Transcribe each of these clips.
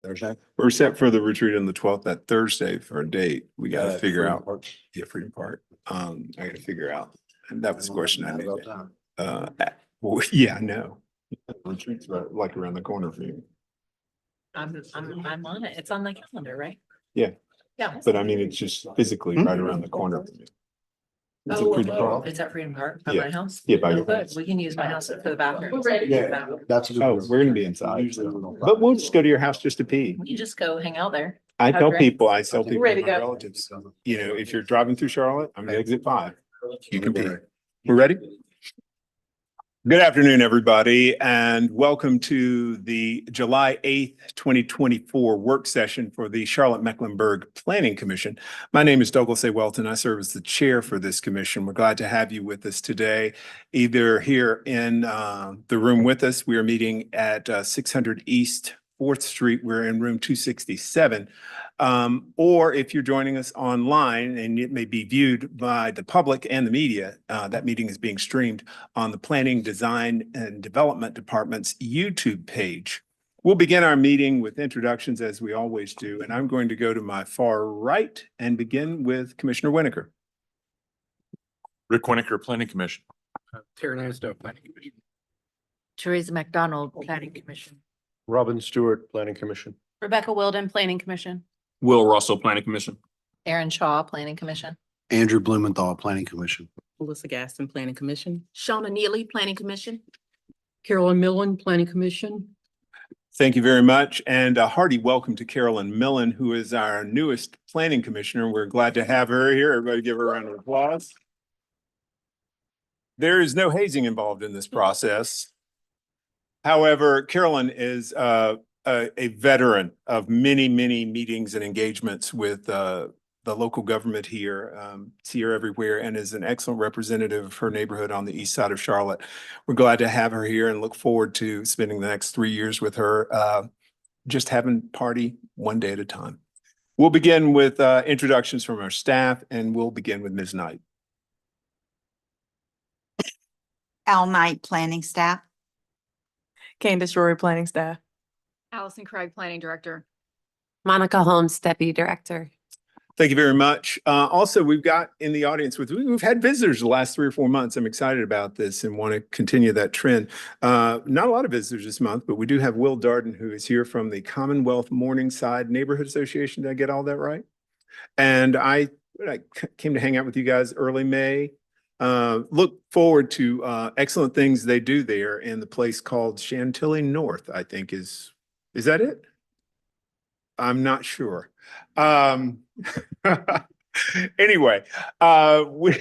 Thursday. We're set for the retreat on the 12th, that Thursday for a date. We gotta figure Freedom out. Park. Yeah, Freedom Park. I gotta figure out. And that was the question I made. Well, yeah, I know. Retreat's like around the corner for you. I'm on it. It's on the calendar, right? Yeah. Yeah. But I mean, it's just physically right around the corner for me. It's a Freedom Park. It's at Freedom Park by Yeah. my house. Yeah, by Oh, your good. house. We can use my house for the bathroom. Yeah, that's. Oh, we're gonna be inside. But we'll just go to your house just to pee. You just go hang out there. I tell Okay. people, I tell people, Ready my to go. relatives, you know, if you're driving through Charlotte, I'm at exit 5. You can pee. We're ready? Good afternoon, everybody, and welcome to the July 8th, 2024 work session for the Charlotte-Mecklenburg Planning Commission. My name is Douglas A. Welton. I serve as the chair for this commission. We're glad to have you with us today, either here in the room with us. We are meeting at 600 East 4th Street. We're in room 267. Or if you're joining us online and it may be viewed by the public and the media, that meeting is being streamed on the Planning, Design, and Development Department's YouTube page. We'll begin our meeting with introductions as we always do, and I'm going to go to my far right and begin with Commissioner Winokur. Rick Winiker, Planning Commission. Terry Nasto, Planning Commission. Teresa McDonald, Planning Commission. Robin Stewart, Planning Commission. Rebecca Wilden, Planning Commission. Will Russell, Planning Commission. Aaron Shaw, Planning Commission. Andrew Blumenthal, Planning Commission. Melissa Gaston, Planning Commission. Shauna Neely, Planning Commission. Carolyn Millen, Planning Commission. Thank you very much, and a hearty welcome to Carolyn Millen, who is our newest planning commissioner. We're glad to have her here. Everybody give her a round of applause. There is no hazing involved in this process. However, Carolyn is a veteran of many, many meetings and engagements with the local government here, see her everywhere, and is an excellent representative of her neighborhood on the east side of Charlotte. We're glad to have her here and look forward to spending the next 3 years with her, just having party one day at a time. We'll begin with introductions from our staff, and we'll begin with Ms. Knight. Al Knight, planning staff. Candace Rory, planning staff. Allison Craig, Planning Director. Monica Holmes, Deputy Director. Thank you very much. Also, we've got in the audience we've had visitors the last 3 or 4 months. I'm excited about this and want to continue that trend. Not a lot of visitors this month, but we do have Will Darden, who is here from the Commonwealth Morningside Neighborhood Association. Did I get all that right? And I came to hang out with you guys early May. Look forward to excellent things they do there in the place called Chantilly North, I think is that it? I'm not sure. Anyway, we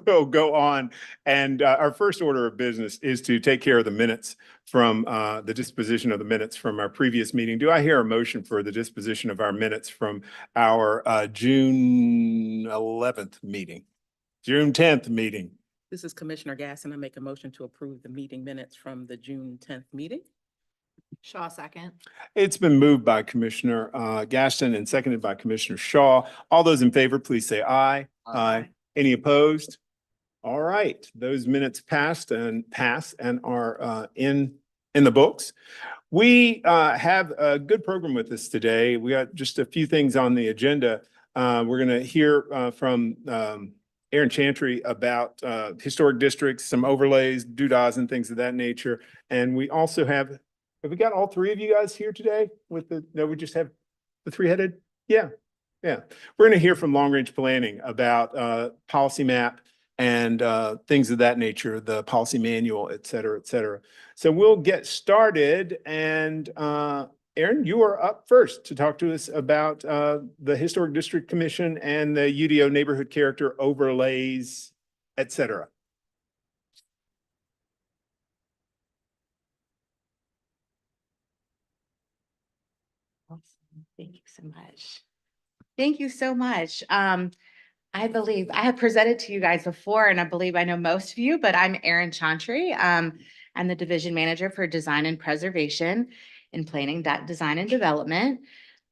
will go on, and our first order of business is to take care of the minutes from the disposition of the minutes from our previous meeting. Do I hear a motion for the disposition of our minutes from our June 11th meeting? June 10th meeting. This is Commissioner Gaston. I make a motion to approve the meeting minutes from the June 10th meeting. Shaw second. It's been moved by Commissioner Gaston and seconded by Commissioner Shaw. All those in favor, please say aye. Aye. Any opposed? All right, those minutes pass and are in the books. We have a good program with us today. We got just a few things on the agenda. We're going to hear from Aaron Chantry about historic districts, some overlays, doodahs, and things of that nature. And we also have we got all three of you guys here today no, we just have the three-headed? Yeah. We're going to hear from Long Range Planning about policy map and things of that nature, the policy manual, et cetera, et cetera. So we'll get started, and Aaron, you are up first to talk to us about the Historic District Commission and the UDO neighborhood character overlays, et cetera. Awesome. Thank you so much. Thank you so much. I believe I have presented to you guys before, and I believe I know most of you, but I'm Aaron Chantry. I'm the Division Manager for Design and Preservation in Planning, Design and Development.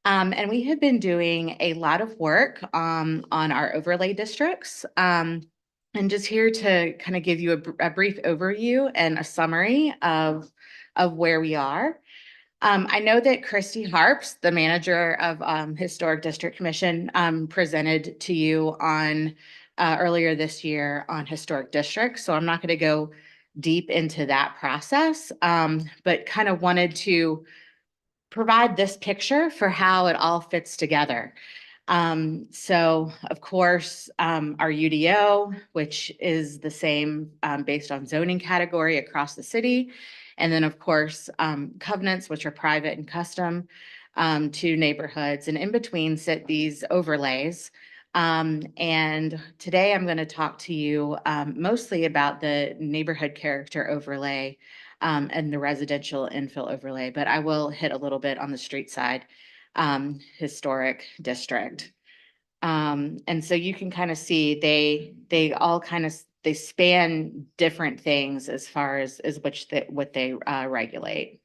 And we have been doing a lot of work on our overlay districts. And just here to kind of give you a brief overview and a summary of where we are. I know that Christy Harps, the manager of Historic District Commission, presented to you on earlier this year on historic districts. So I'm not going to go deep into that process, but kind of wanted to provide this picture for how it all fits together. So of course, our UDO, which is the same based on zoning category across the city. And then of course, covenants, which are private and custom to neighborhoods, and in between sit these overlays. And today I'm going to talk to you mostly about the neighborhood character overlay and the residential infill overlay, but I will hit a little bit on the street side historic district. And so you can kind of see they all kind of they span different things as far as what they regulate.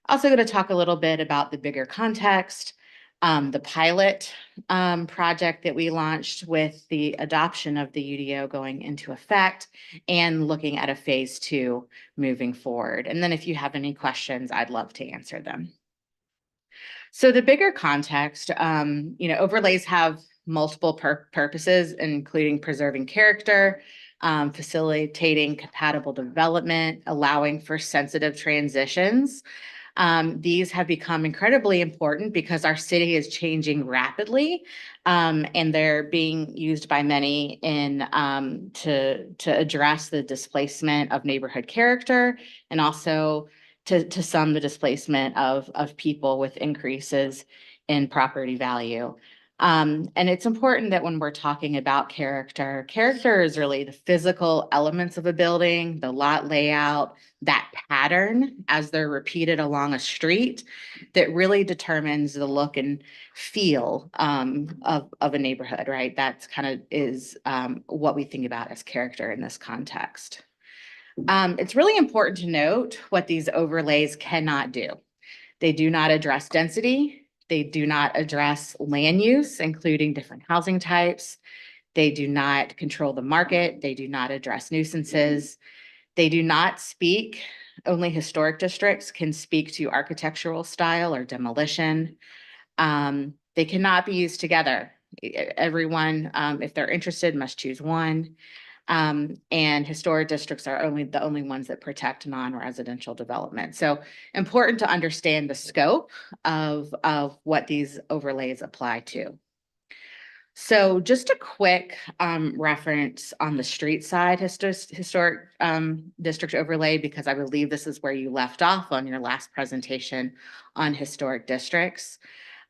Also going to talk a little bit about the bigger context, the pilot project that we launched with the adoption of the UDO going into effect and looking at a phase 2 moving forward. And then if you have any questions, I'd love to answer them. So the bigger context, overlays have multiple purposes, including preserving character, facilitating compatible development, allowing for sensitive transitions. These have become incredibly important because our city is changing rapidly, and they're being used by many to address the displacement of neighborhood character, and also to some the displacement of people with increases in property value. And it's important that when we're talking about character is really the physical elements of a building, the lot layout, that pattern as they're repeated along a street that really determines the look and feel of a neighborhood, right? That's kind of is what we think about as character in this context. It's really important to note what these overlays cannot do. They do not address density. They do not address land use, including different housing types. They do not control the market. They do not address nuisances. They do not speak, only historic districts can speak to architectural style or demolition. They cannot be used together. Everyone, if they're interested, must choose one. And historic districts are the only ones that protect non-residential development. So important to understand the scope of what these overlays apply to. So just a quick reference on the street side historic district overlay, because I believe this is where you left off on your last presentation on historic districts.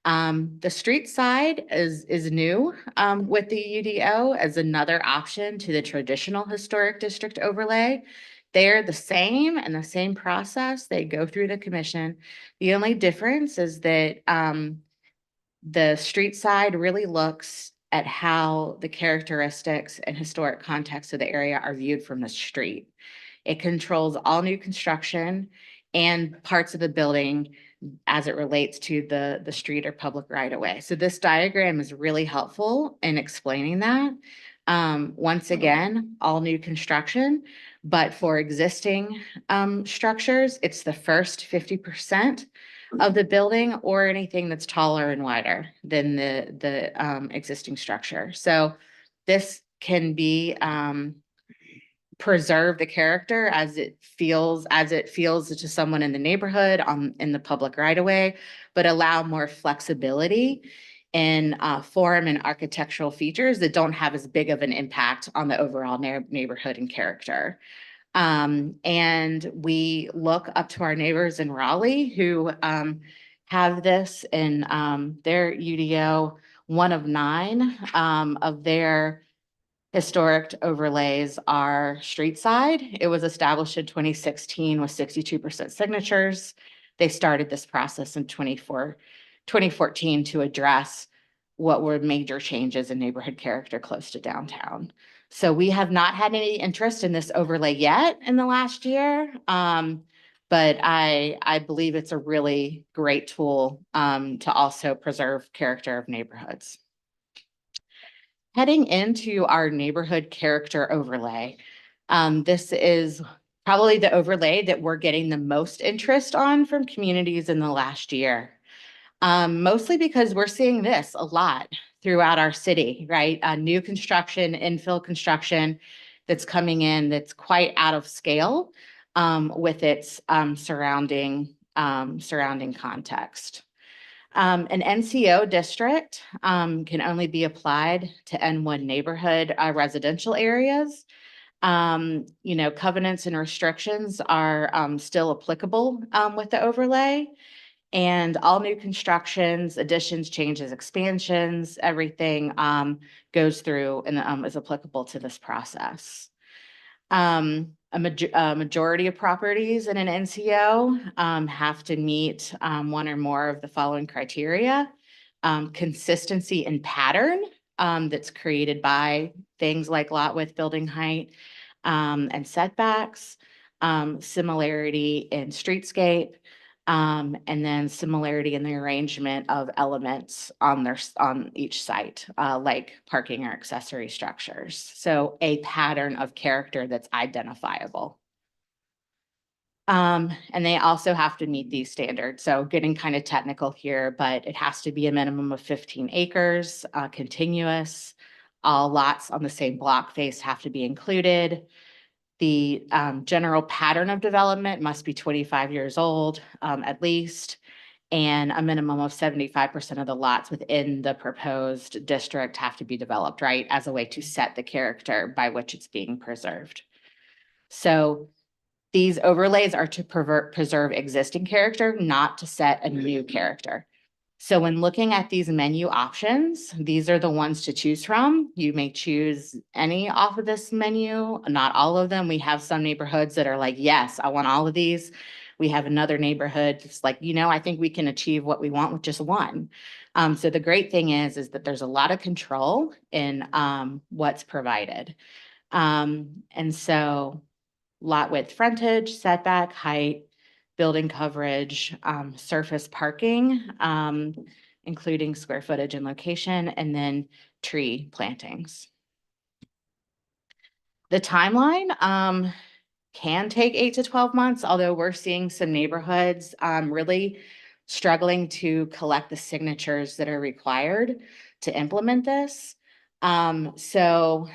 The street side is new with the UDO as another option to the traditional historic district overlay. They're the same and the same process. They go through the commission. The only difference is that the street side really looks at how the characteristics and historic context of the area are viewed from the street. It controls all new construction and parts of the building as it relates to the street or public right of way. So this diagram is really helpful in explaining that. Once again, all new construction, but for existing structures, it's the first 50% of the building or anything that's taller and wider than the existing structure. So this can be preserve the character as it feels to someone in the neighborhood in the public right of way, but allow more flexibility in form and architectural features that don't have as big of an impact on the overall neighborhood and character. And we look up to our neighbors in Raleigh who have this in their UDO. 1 of 9 of their historic overlays are street side. It was established in 2016 with 62% signatures. They started this process in 2014 to address what were major changes in neighborhood character close to downtown. So we have not had any interest in this overlay yet in the last year, but I believe it's a really great tool to also preserve character of neighborhoods. Heading into our neighborhood character overlay, this is probably the overlay that we're getting the most interest on from communities in the last year. Mostly because we're seeing this a lot throughout our city, right? New construction, infill construction that's coming in that's quite out of scale with its surrounding context. An NCO district can only be applied to N1 neighborhood residential areas. Covenants and restrictions are still applicable with the overlay. And all new constructions, additions, changes, expansions, everything goes through and is applicable to this process. A majority of properties in an NCO have to meet one or more of the following criteria. Consistency in pattern that's created by things like lot width, building height, and setbacks, similarity in streetscape, and then similarity in the arrangement of elements on each site, like parking or accessory structures. So a pattern of character that's identifiable. And they also have to meet these standards. So getting kind of technical here, but it has to be a minimum of 15 acres, continuous. All lots on the same block face have to be included. The general pattern of development must be 25 years old at least, and a minimum of 75% of the lots within the proposed district have to be developed, right, as a way to set the character by which it's being preserved. So these overlays are to preserve existing character, not to set a new character. So when looking at these menu options, these are the ones to choose from. You may choose any off of this menu, not all of them. We have some neighborhoods that are like, yes, I want all of these. We have another neighborhood that's like, I think we can achieve what we want with just one. So the great thing is that there's a lot of control in what's provided. And so lot width, frontage, setback, height, building coverage, surface parking, including square footage and location, and then tree plantings. The timeline can take 8 to 12 months, although we're seeing some neighborhoods really struggling to collect the signatures that are required to implement this. So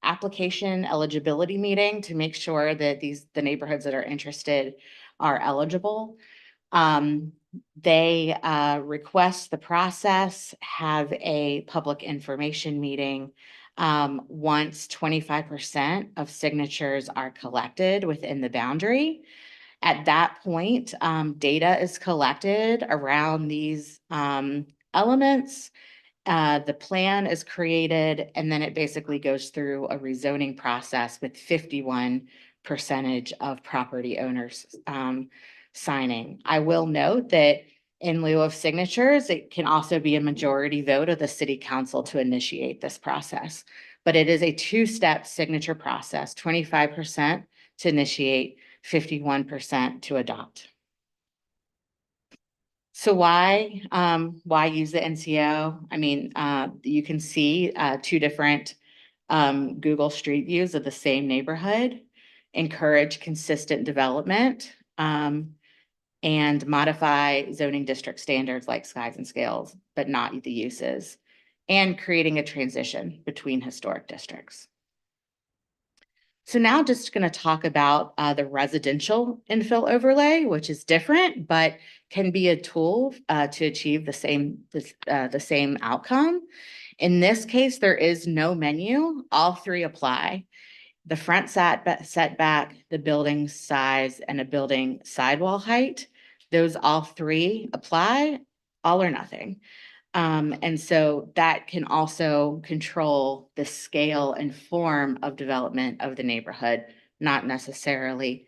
application eligibility meeting to make sure that the neighborhoods that are interested are eligible. They request the process, have a public information meeting once 25% of signatures are collected within the boundary. At that point, data is collected around these elements. The plan is created, and then it basically goes through a rezoning process with 51% of property owners signing. I will note that in lieu of signatures, it can also be a majority vote of the city council to initiate this process. But it is a two-step signature process, 25% to initiate, 51% to adopt. So why use the NCO? I mean, you can see two different Google Street views of the same neighborhood, encourage consistent development, and modify zoning district standards like size and scales, but not the uses, and creating a transition between historic districts. So now just going to talk about the residential infill overlay, which is different, but can be a tool to achieve the same outcome. In this case, there is no menu. All three apply. The front setback, the building size, and a building sidewall height, those all three apply, all or nothing. And so that can also control the scale and form of development of the neighborhood, not necessarily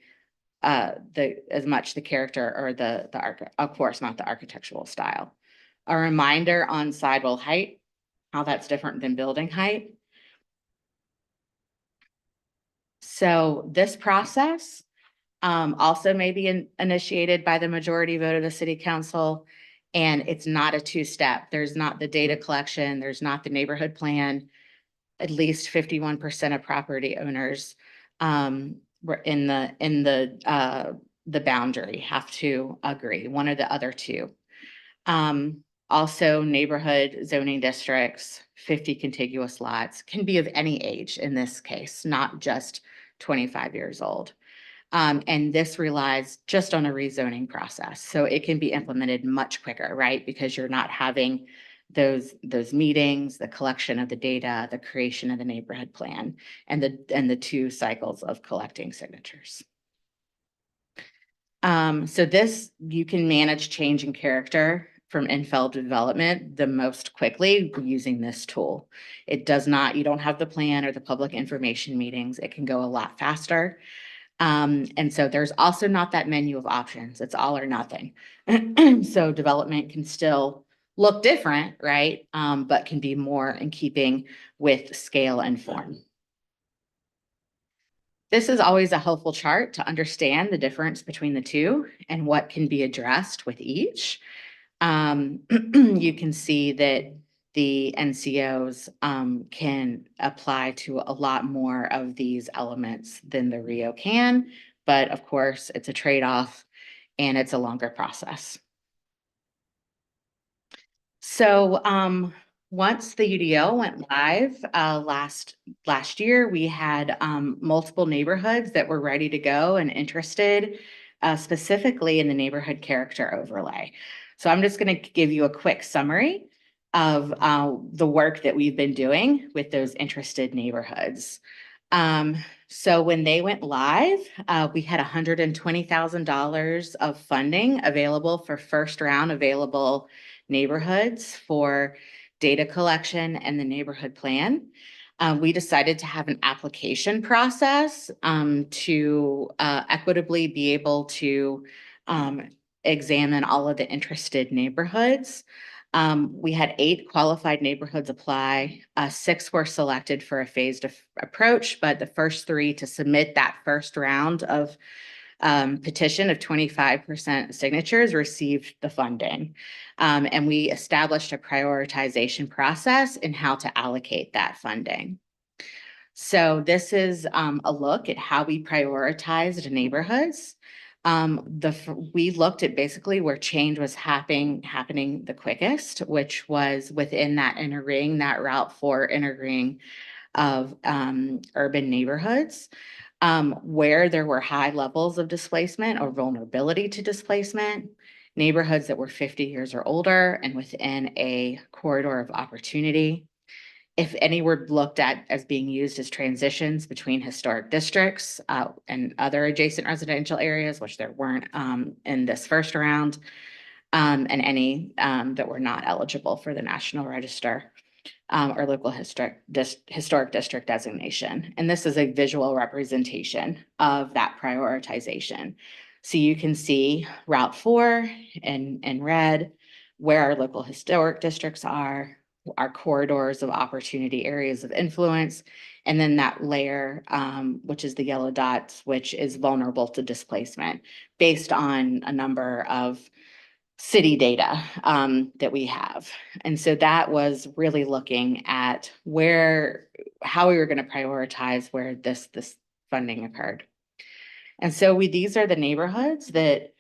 as much the character or of course, not the architectural style. A reminder on sidewall height, how that's different than building height. So this process also may be initiated by the majority vote of the city council, and it's not a two-step. There's not the data collection, there's not the neighborhood plan. At least 51% of property owners in the boundary have to agree, one or the other two. Also neighborhood zoning districts, 50 contiguous lots, can be of any age in this case, not just 25 years old. And this relies just on a rezoning process. So it can be implemented much quicker, right? Because you're not having those meetings, the collection of the data, the creation of the neighborhood plan, and the 2 cycles of collecting signatures. So this, you can manage change in character from infill development the most quickly using this tool. It does not, you don't have the plan or the public information meetings. It can go a lot faster. And so there's also not that menu of options. It's all or nothing. So development can still look different, right? But can be more in keeping with scale and form. This is always a helpful chart to understand the difference between the two and what can be addressed with each. You can see that the NCOs can apply to a lot more of these elements than the Rio can, but of course it's a trade-off and it's a longer process. So once the UDO went live last year, we had multiple neighborhoods that were ready to go and interested specifically in the neighborhood character overlay. So I'm just going to give you a quick summary of the work that we've been doing with those interested neighborhoods. So when they went live, we had $120,000 of funding available for first round available neighborhoods for data collection and the neighborhood plan. We decided to have an application process to equitably be able to examine all of the interested neighborhoods. We had 8 qualified neighborhoods apply. 6 were selected for a phased approach, but the first 3 to submit that first round of petition of 25% signatures received the funding. And we established a prioritization process in how to allocate that funding. So this is a look at how we prioritized neighborhoods. We looked at basically where change was happening the quickest, which was within that inner ring, that Route 4 inner ring of urban neighborhoods, where there were high levels of displacement or vulnerability to displacement, neighborhoods that were 50 years or older and within a corridor of opportunity. If any were looked at as being used as transitions between historic districts and other adjacent residential areas, which there weren't in this first round, and any that were not eligible for the National Register or local historic district designation. And this is a visual representation of that prioritization. So you can see Route 4 in red, where our local historic districts are, our corridors of opportunity, areas of influence, and then that layer, which is the yellow dots, which is vulnerable to displacement based on a number of city data that we have. And so that was really looking at how we were going to prioritize where this funding occurred. And so these are the neighborhoods that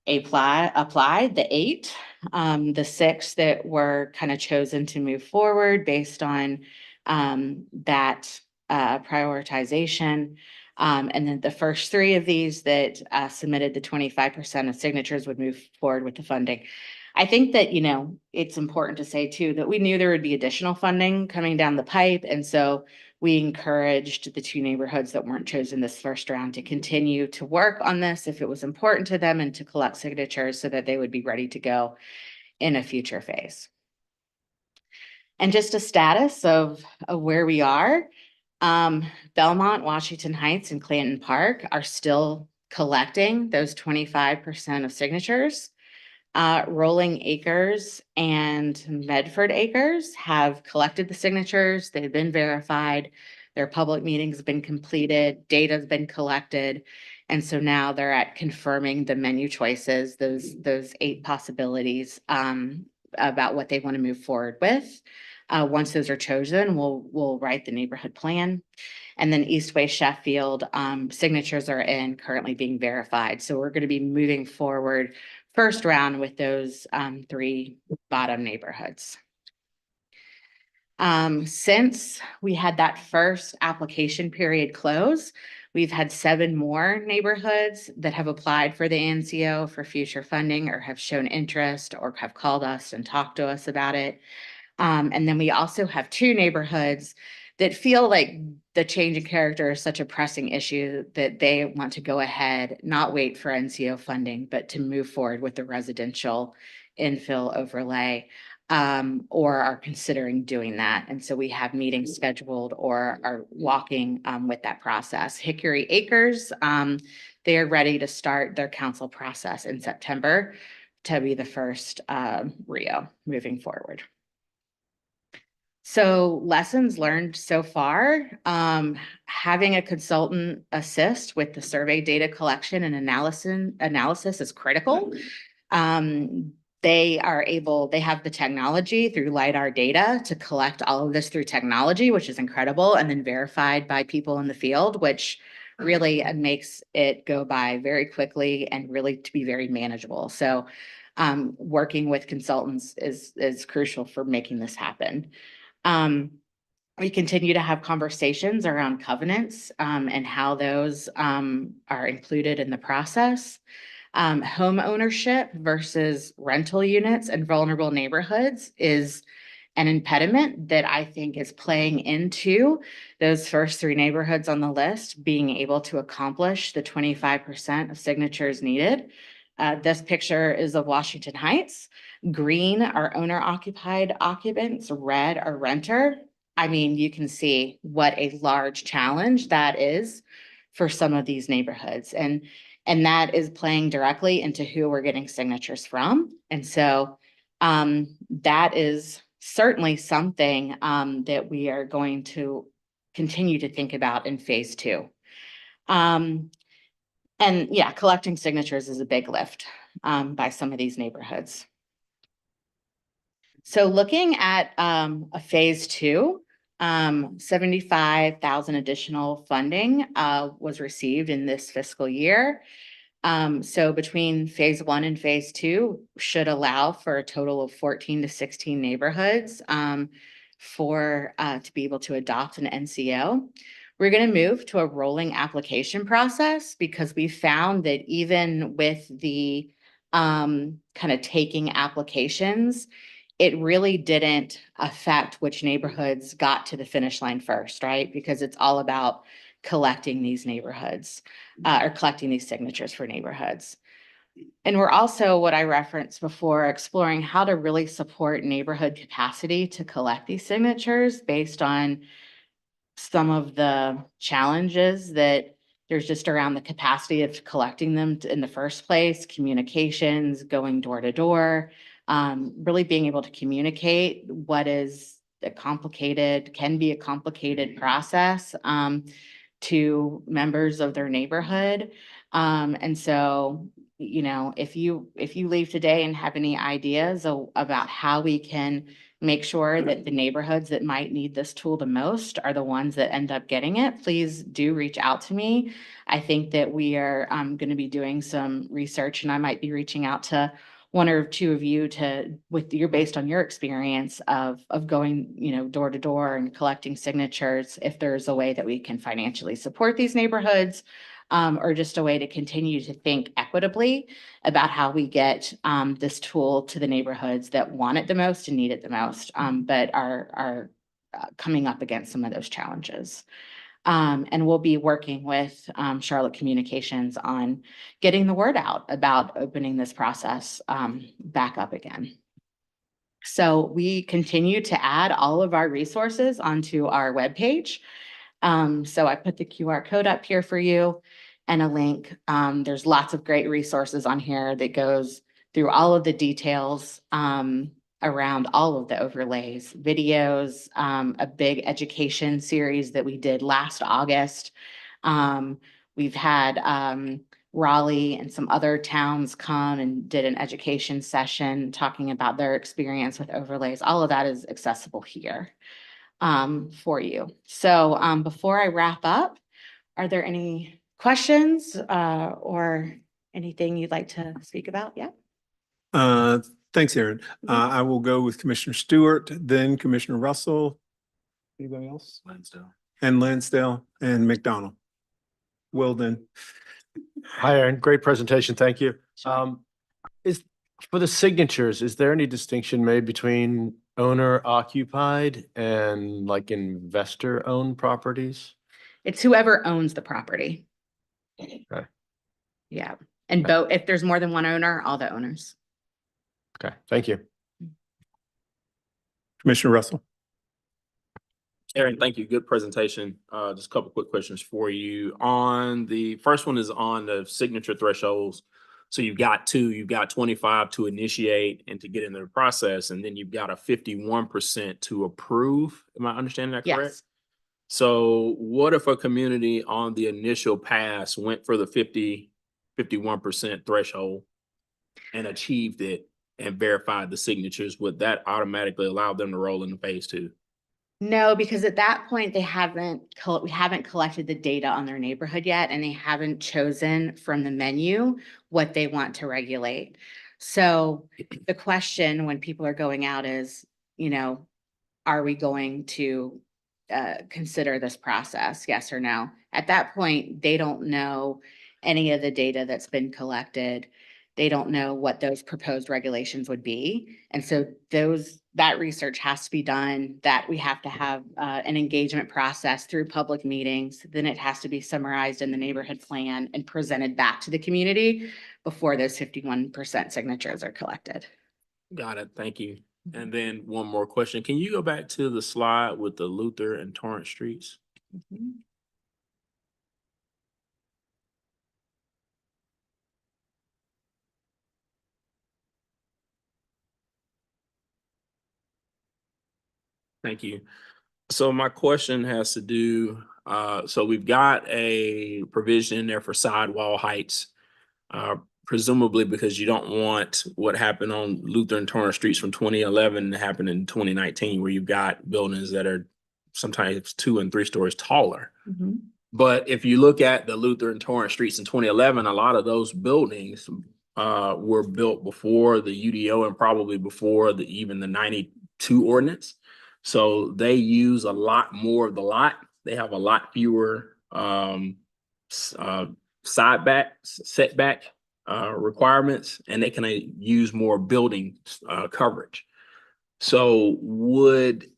applied, the 8, the 6 that were kind of chosen to move forward based on that prioritization. And then the first 3 of these that submitted the 25% of signatures would move forward with the funding. I think that, it's important to say too, that we knew there would be additional funding coming down the pipe. And so we encouraged the 2 neighborhoods that weren't chosen this first round to continue to work on this if it was important to them and to collect signatures so that they would be ready to go in a future phase. And just a status of where we are. Belmont, Washington Heights, and Clanton Park are still collecting those 25% of signatures. Rolling Acres and Medford Acres have collected the signatures. They've been verified. Their public meetings have been completed. Data has been collected. And so now they're at confirming the menu choices, those 8 possibilities about what they want to move forward with. Once those are chosen, we'll write the neighborhood plan. And then East West Sheffield, signatures are in, currently being verified. So we're going to be moving forward first round with those 3 bottom neighborhoods. Since we had that first application period close, we've had 7 more neighborhoods that have applied for the NCO for future funding or have shown interest or have called us and talked to us about it. And then we also have 2 neighborhoods that feel like the change in character is such a pressing issue that they want to go ahead, not wait for NCO funding, but to move forward with the residential infill overlay, or are considering doing that. And so we have meetings scheduled or are walking with that process. Hickory Acres, they are ready to start their council process in September to be the first RIO moving forward. So lessons learned so far, having a consultant assist with the survey data collection and analysis is critical. They have the technology through LiDAR data to collect all of this through technology, which is incredible, and then verified by people in the field, which really makes it go by very quickly and really to be very manageable. So working with consultants is crucial for making this happen. We continue to have conversations around covenants and how those are included in the process. Home ownership versus rental units in vulnerable neighborhoods is an impediment that I think is playing into those first 3 neighborhoods on the list being able to accomplish the 25% of signatures needed. This picture is of Washington Heights. Green are owner occupied occupants, red are renter. I mean, you can see what a large challenge that is for some of these neighborhoods. And that is playing directly into who we're getting signatures from. And so that is certainly something that we are going to continue to think about in phase 2. And yeah, collecting signatures is a big lift by some of these neighborhoods. So looking at a phase 2, 75,000 additional funding was received in this fiscal year. So between phase 1 and phase 2 should allow for a total of 14 to 16 neighborhoods to be able to adopt an NCO. We're going to move to a rolling application process because we found that even with the kind of taking applications, it really didn't affect which neighborhoods got to the finish line first, right? Because it's all about collecting these neighborhoods or collecting these signatures for neighborhoods. And we're also, what I referenced before, exploring how to really support neighborhood capacity to collect these signatures based on some of the challenges that there's just around the capacity of collecting them in the first place, communications, going door to door, really being able to communicate what is can be a complicated process to members of their neighborhood. And so, you know, if you leave today and have any ideas about how we can make sure that the neighborhoods that might need this tool the most are the ones that end up getting it, please do reach out to me. I think that we are going to be doing some research, and I might be reaching out to 1 or 2 of you based on your experience of going, you know, door to door and collecting signatures, if there's a way that we can financially support these neighborhoods, or just a way to continue to think equitably about how we get this tool to the neighborhoods that want it the most and need it the most, but are coming up against some of those challenges. And we'll be working with Charlotte Communications on getting the word out about opening this process back up again. So we continue to add all of our resources onto our webpage. So I put the QR code up here for you and a link. There's lots of great resources on here that goes through all of the details around all of the overlays, videos, a big education series that we did last August. We've had Raleigh and some other towns come and did an education session talking about their experience with overlays. All of that is accessible here for you. So before I wrap up, are there any questions or anything you'd like to speak about? Yeah. Thanks, Aaron. I will go with Commissioner Stewart, then Commissioner Russell. Anybody else? Lansdowne. And Lansdale and McDonald. Well then, Hi, Aaron. Great presentation. Thank you. Is, for the signatures, is there any distinction made between owner occupied and like investor owned properties? It's whoever owns the property. Okay. Yeah. And both, if there's more than one owner, all the owners. Okay, thank you. Commissioner Russell. Aaron, thank you. Good presentation. Just a couple quick questions for you. On the first one is on the signature thresholds. So you've got 25 to initiate and to get into the process, and then you've got a 51% to approve. Am I understanding that correct? Yes. So what if a community on the initial pass went for the 51% threshold and achieved it and verified the signatures? Would that automatically allow them to roll into phase 2? No, because at that point, we haven't collected the data on their neighborhood yet, and they haven't chosen from the menu what they want to regulate. So the question when people are going out is, are we going to consider this process? Yes or no? At that point, they don't know any of the data that's been collected. They don't know what those proposed regulations would be. And so that research has to be done, that we have to have an engagement process through public meetings. Then it has to be summarized in the neighborhood plan and presented back to the community before those 51% signatures are collected. Got it. Thank you. And then one more question. Can you go back to the slide with the Luther and Torrance streets? Thank you. So my question has to do, so we've got a provision in there for sidewall heights, presumably because you don't want what happened on Luther and Torrance streets from 2011 to happen in 2019, where you've got buildings that are sometimes 2 and 3 stories taller. But if you look at the Luther and Torrance streets in 2011, a lot of those buildings were built before the UDO and probably before even the 92 ordinance. So they use a lot more of the lot. They have a lot fewer setback requirements, and they can use more building coverage. So would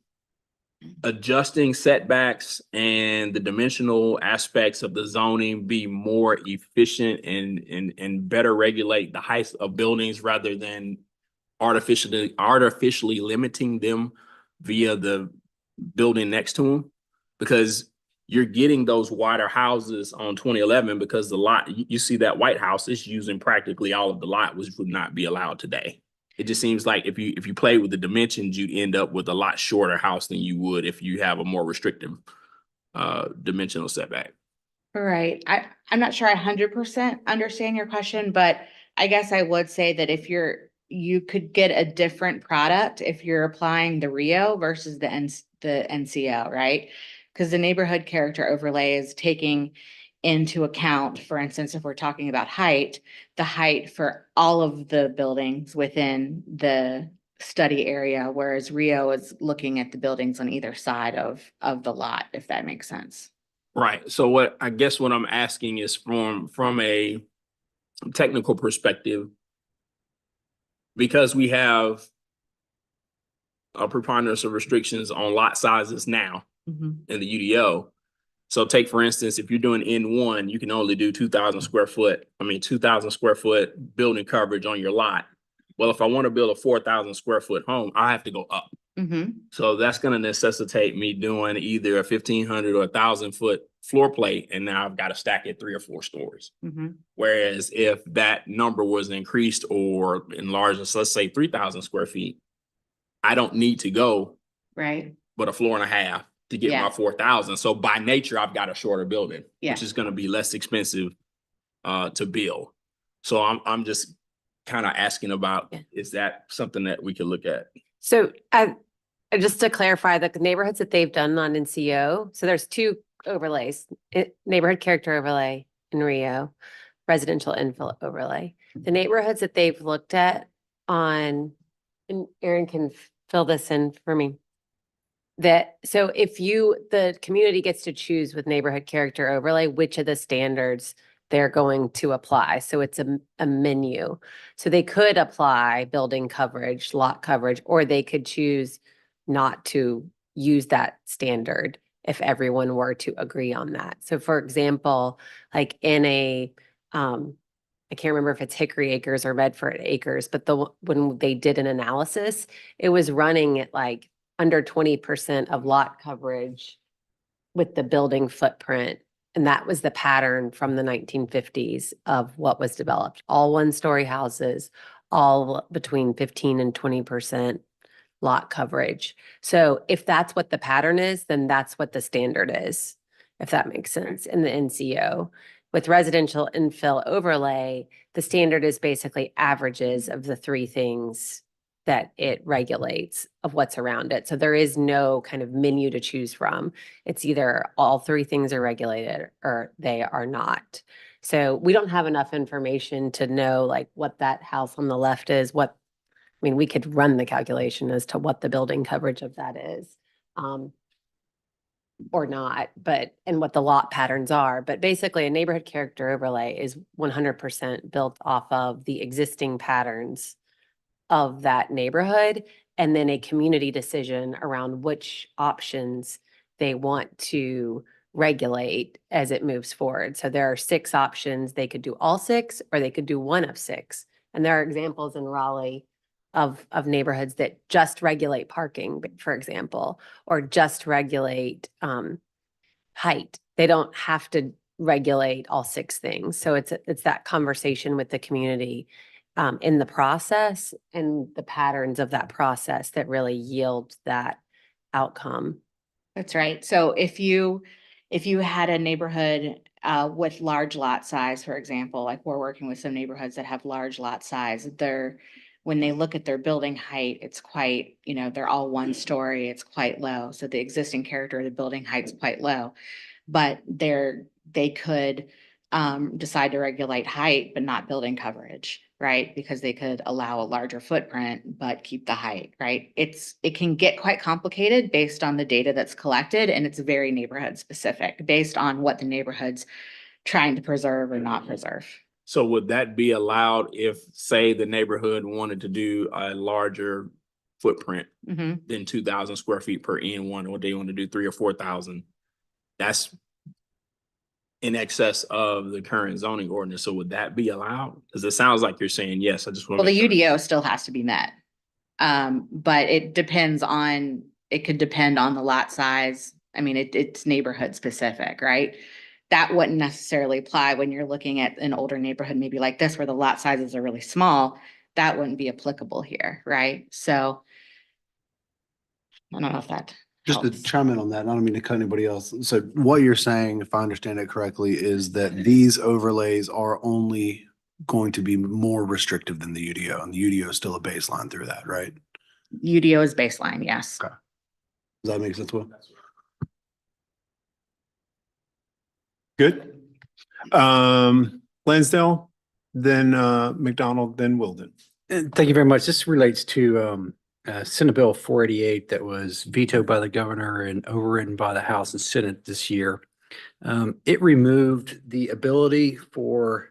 adjusting setbacks and the dimensional aspects of the zoning be more efficient and better regulate the heights of buildings rather than artificially limiting them via the building next to them? Because you're getting those wider houses on 2011 because the lot, you see that White House is using practically all of the lot, which would not be allowed today. It just seems like if you play with the dimensions, you'd end up with a lot shorter house than you would if you have a more restrictive dimensional setback. All right. I'm not sure I 100% understand your question, but I guess I would say that if you could get a different product if you're applying the Rio versus the NCO, right? Because the neighborhood character overlay is taking into account, for instance, if we're talking about height, the height for all of the buildings within the study area, whereas Rio is looking at the buildings on either side of the lot, if that makes sense. Right. So what I'm asking is from a technical perspective, because we have a preponderance of restrictions on lot sizes now in the UDO. So take, for instance, if you're doing N1, you can only do 2,000 square foot building coverage on your lot. Well, if I want to build a 4,000 square foot home, I have to go up. So that's going to necessitate me doing either a 1,500 or 1,000 foot floor plate. And now I've got to stack it 3 or 4 stories. Whereas if that number was increased or enlarged, so let's say 3,000 square feet, I don't need to go but a floor and a half to get my 4,000. So by nature, I've got a shorter building, which is going to be less expensive to build. So I'm just kind of asking about, Yeah. is that something that we could look at? So just to clarify, the neighborhoods that they've done on NCO, so there's two overlays, neighborhood character overlay in Rio, residential infill overlay. The neighborhoods that they've looked at on, and Aaron can fill this in for me. So if the community gets to choose with neighborhood character overlay, which of the standards they're going to apply. So it's a menu. So they could apply building coverage, lot coverage, or they could choose not to use that standard if everyone were to agree on that. So for example, like in I can't remember if it's Hickory Acres or Medford Acres, but when they did an analysis, it was running at like under 20% of lot coverage with the building footprint. And that was the pattern from the 1950s of what was developed. All one-story houses, all between 15 and 20% lot coverage. So if that's what the pattern is, then that's what the standard is, if that makes sense, in the NCO. With residential infill overlay, the standard is basically averages of the three things that it regulates of what's around it. So there is no kind of menu to choose from. It's either all three things are regulated or they are not. So we don't have enough information to know like what that house on the left is, I mean, we could run the calculation as to what the building coverage of that is. Or not, and what the lot patterns are. But basically a neighborhood character overlay is 100% built off of the existing patterns of that neighborhood, and then a community decision around which options they want to regulate as it moves forward. So there are 6 options. They could do all 6, or they could do one of 6. And there are examples in Raleigh of neighborhoods that just regulate parking, for example, or just regulate height. They don't have to regulate all 6 things. So it's that conversation with the community in the process and the patterns of that process that really yield that outcome. That's right. So if you had a neighborhood with large lot size, for example, like we're working with some neighborhoods that have large lot size, when they look at their building height, it's quite, they're all 1 story, it's quite low. So the existing character of the building height's quite low. But they could decide to regulate height, but not building coverage, right? Because they could allow a larger footprint, but keep the height, right? It can get quite complicated based on the data that's collected, and it's very neighborhood specific based on what the neighborhood's trying to preserve or not preserve. So would that be allowed if, say, the neighborhood wanted to do a larger footprint than 2,000 square feet per N1, or they want to do 3,000 or 4,000? That's in excess of the current zoning ordinance. So would that be allowed? Because it sounds like you're saying yes. I just want to. Well, the UDO still has to be met. But it could depend on the lot size. I mean, it's neighborhood specific, right? That wouldn't necessarily apply when you're looking at an older neighborhood, maybe like this, where the lot sizes are really small. That wouldn't be applicable here, right? So I don't know if that Just to helps. chime in on that, I don't mean to cut anybody else. So what you're saying, if I understand it correctly, is that these overlays are only going to be more restrictive than the UDO, and the UDO is still a baseline through that, right? UDO is baseline, yes. Okay. Does that make sense, Will? Good. Lansdale, then McDonald, then Wilden. Thank you very much. This relates to Senate Bill 488 that was vetoed by the governor and overridden by the House and Senate this year. It removed the ability for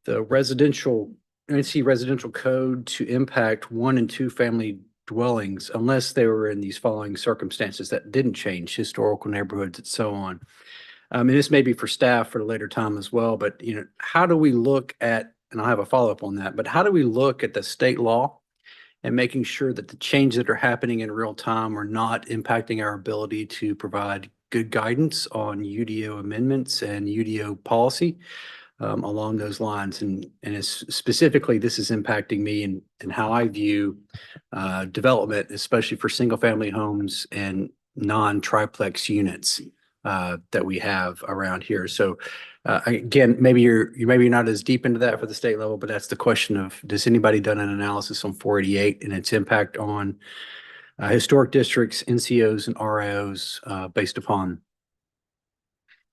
the NC residential code to impact 1 and 2 family dwellings unless they were in these following circumstances that didn't change: historical neighborhoods and so on. And this may be for staff for a later time as well, but how do we look at, and I'll have a follow-up on that, but how do we look at the state law and making sure that the changes that are happening in real time are not impacting our ability to provide good guidance on UDO amendments and UDO policy along those lines? And specifically, this is impacting me in how I view development, especially for single-family homes and non-triplex units. that we have around here. So again, maybe you're not as deep into that for the state level, but that's the question of, does anybody done an analysis on 488 and its impact on historic districts, NCOs and RIOs based upon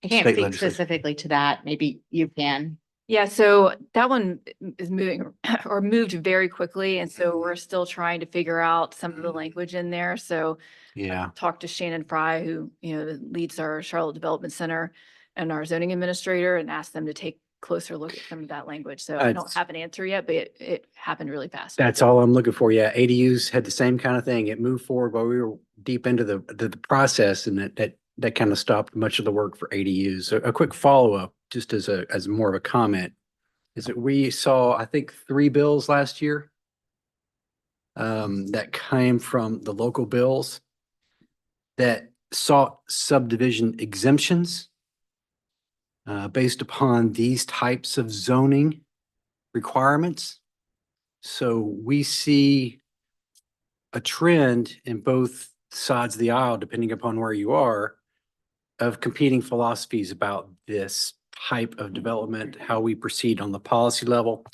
I can't state speak legislation? specifically to that. Maybe you can. Yeah, so that one is moving or moved very quickly. And so we're still trying to figure out some of the language in there. So Yeah. talked to Shannon Fry, who, leads our Charlotte Development Center, and our zoning administrator, and asked them to take a closer look at some of that language. So I don't It's- have an answer yet, but it happened really fast. That's all I'm looking for. Yeah, ADUs had the same kind of thing. It moved forward while we were deep into the process, and that kind of stopped much of the work for ADUs. So a quick follow-up, just as more of a comment, is that we saw, I think, 3 bills last year that came from the local bills that sought subdivision exemptions based upon these types of zoning requirements. So we see a trend in both sides of the aisle, depending upon where you are, of competing philosophies about this type of development, how we proceed on the policy level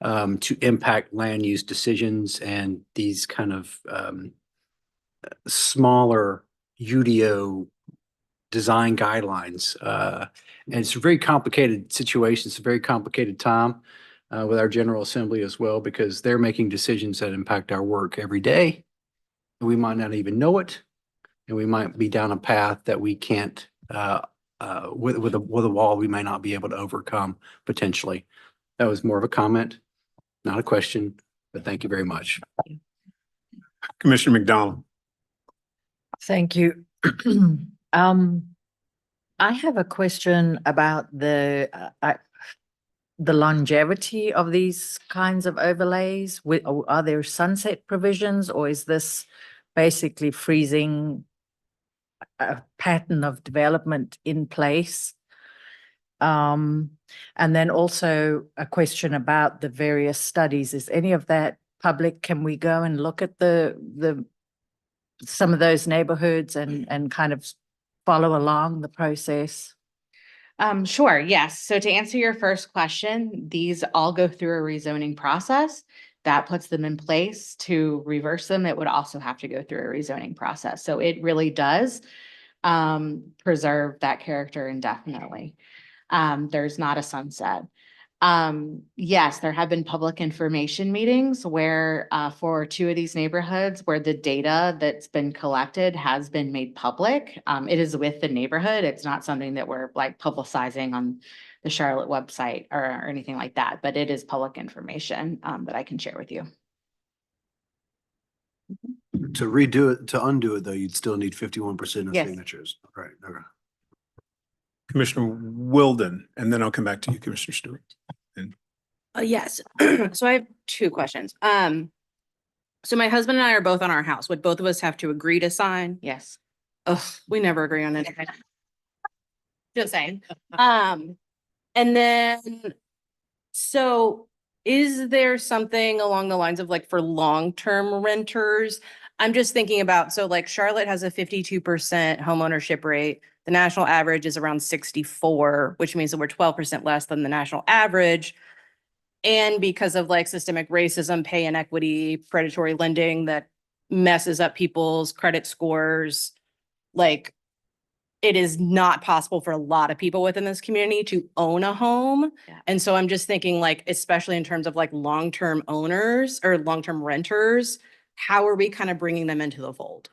to impact land use decisions and these kind of smaller UDO design guidelines. And it's a very complicated situation. It's a very complicated time with our General Assembly as well, because they're making decisions that impact our work every day. And we might not even know it. And we might be down a path that we can't, with a wall we may not be able to overcome potentially. That was more of a comment, not a question, but thank you very much. Commissioner McDonald. Thank you. I have a question about the longevity of these kinds of overlays. Are there sunset provisions, or is this basically freezing a pattern of development in place? And then also a question about the various studies. Is any of that public? Can we go and look at some of those neighborhoods and kind of follow along the process? Sure, yes. So to answer your first question, these all go through a rezoning process that puts them in place. To reverse them, it would also have to go through a rezoning process. So it really does preserve that character indefinitely. There's not a sunset. Yes, there have been public information meetings where for 2 of these neighborhoods where the data that's been collected has been made public. It is with the neighborhood. It's not something that we're like publicizing on the Charlotte website or anything like that, but it is public information that I can share with you. To redo it, to undo it though, you'd still need 51% of Yes. signatures. Right, okay. Commissioner Wilden, and then I'll come back to you, Commissioner Stewart. Yes. So I have 2 questions. So my husband and I are both on our house. Would both of us have to agree to sign? Yes. Ugh, we never agree on anything. Just saying. And then, so is there something along the lines of like for long-term renters? I'm just thinking about, so like Charlotte has a 52% homeownership rate. The national average is around 64, which means that we're 12% less than the national average. And because of like systemic racism, pay inequity, predatory lending that messes up people's credit scores, like it is not possible for a lot of people within this community to own a home. Yeah. And so I'm just thinking like, especially in terms of like long-term owners or long-term renters, how are we kind of bringing them into the fold?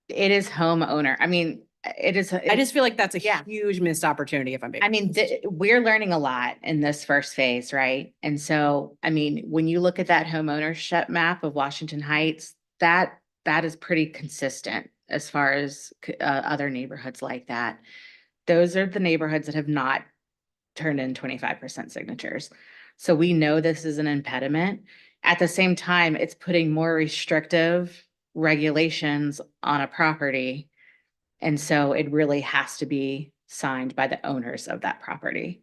It is homeowner. I mean, it is. I just feel like that's a Yeah. huge missed opportunity if I'm being. I mean, we're learning a lot in this first phase, right? And so, I mean, when you look at that homeownership map of Washington Heights, that is pretty consistent as far as other neighborhoods like that. Those are the neighborhoods that have not turned in 25% signatures. So we know this is an impediment. At the same time, it's putting more restrictive regulations on a property. And so it really has to be signed by the owners of that property.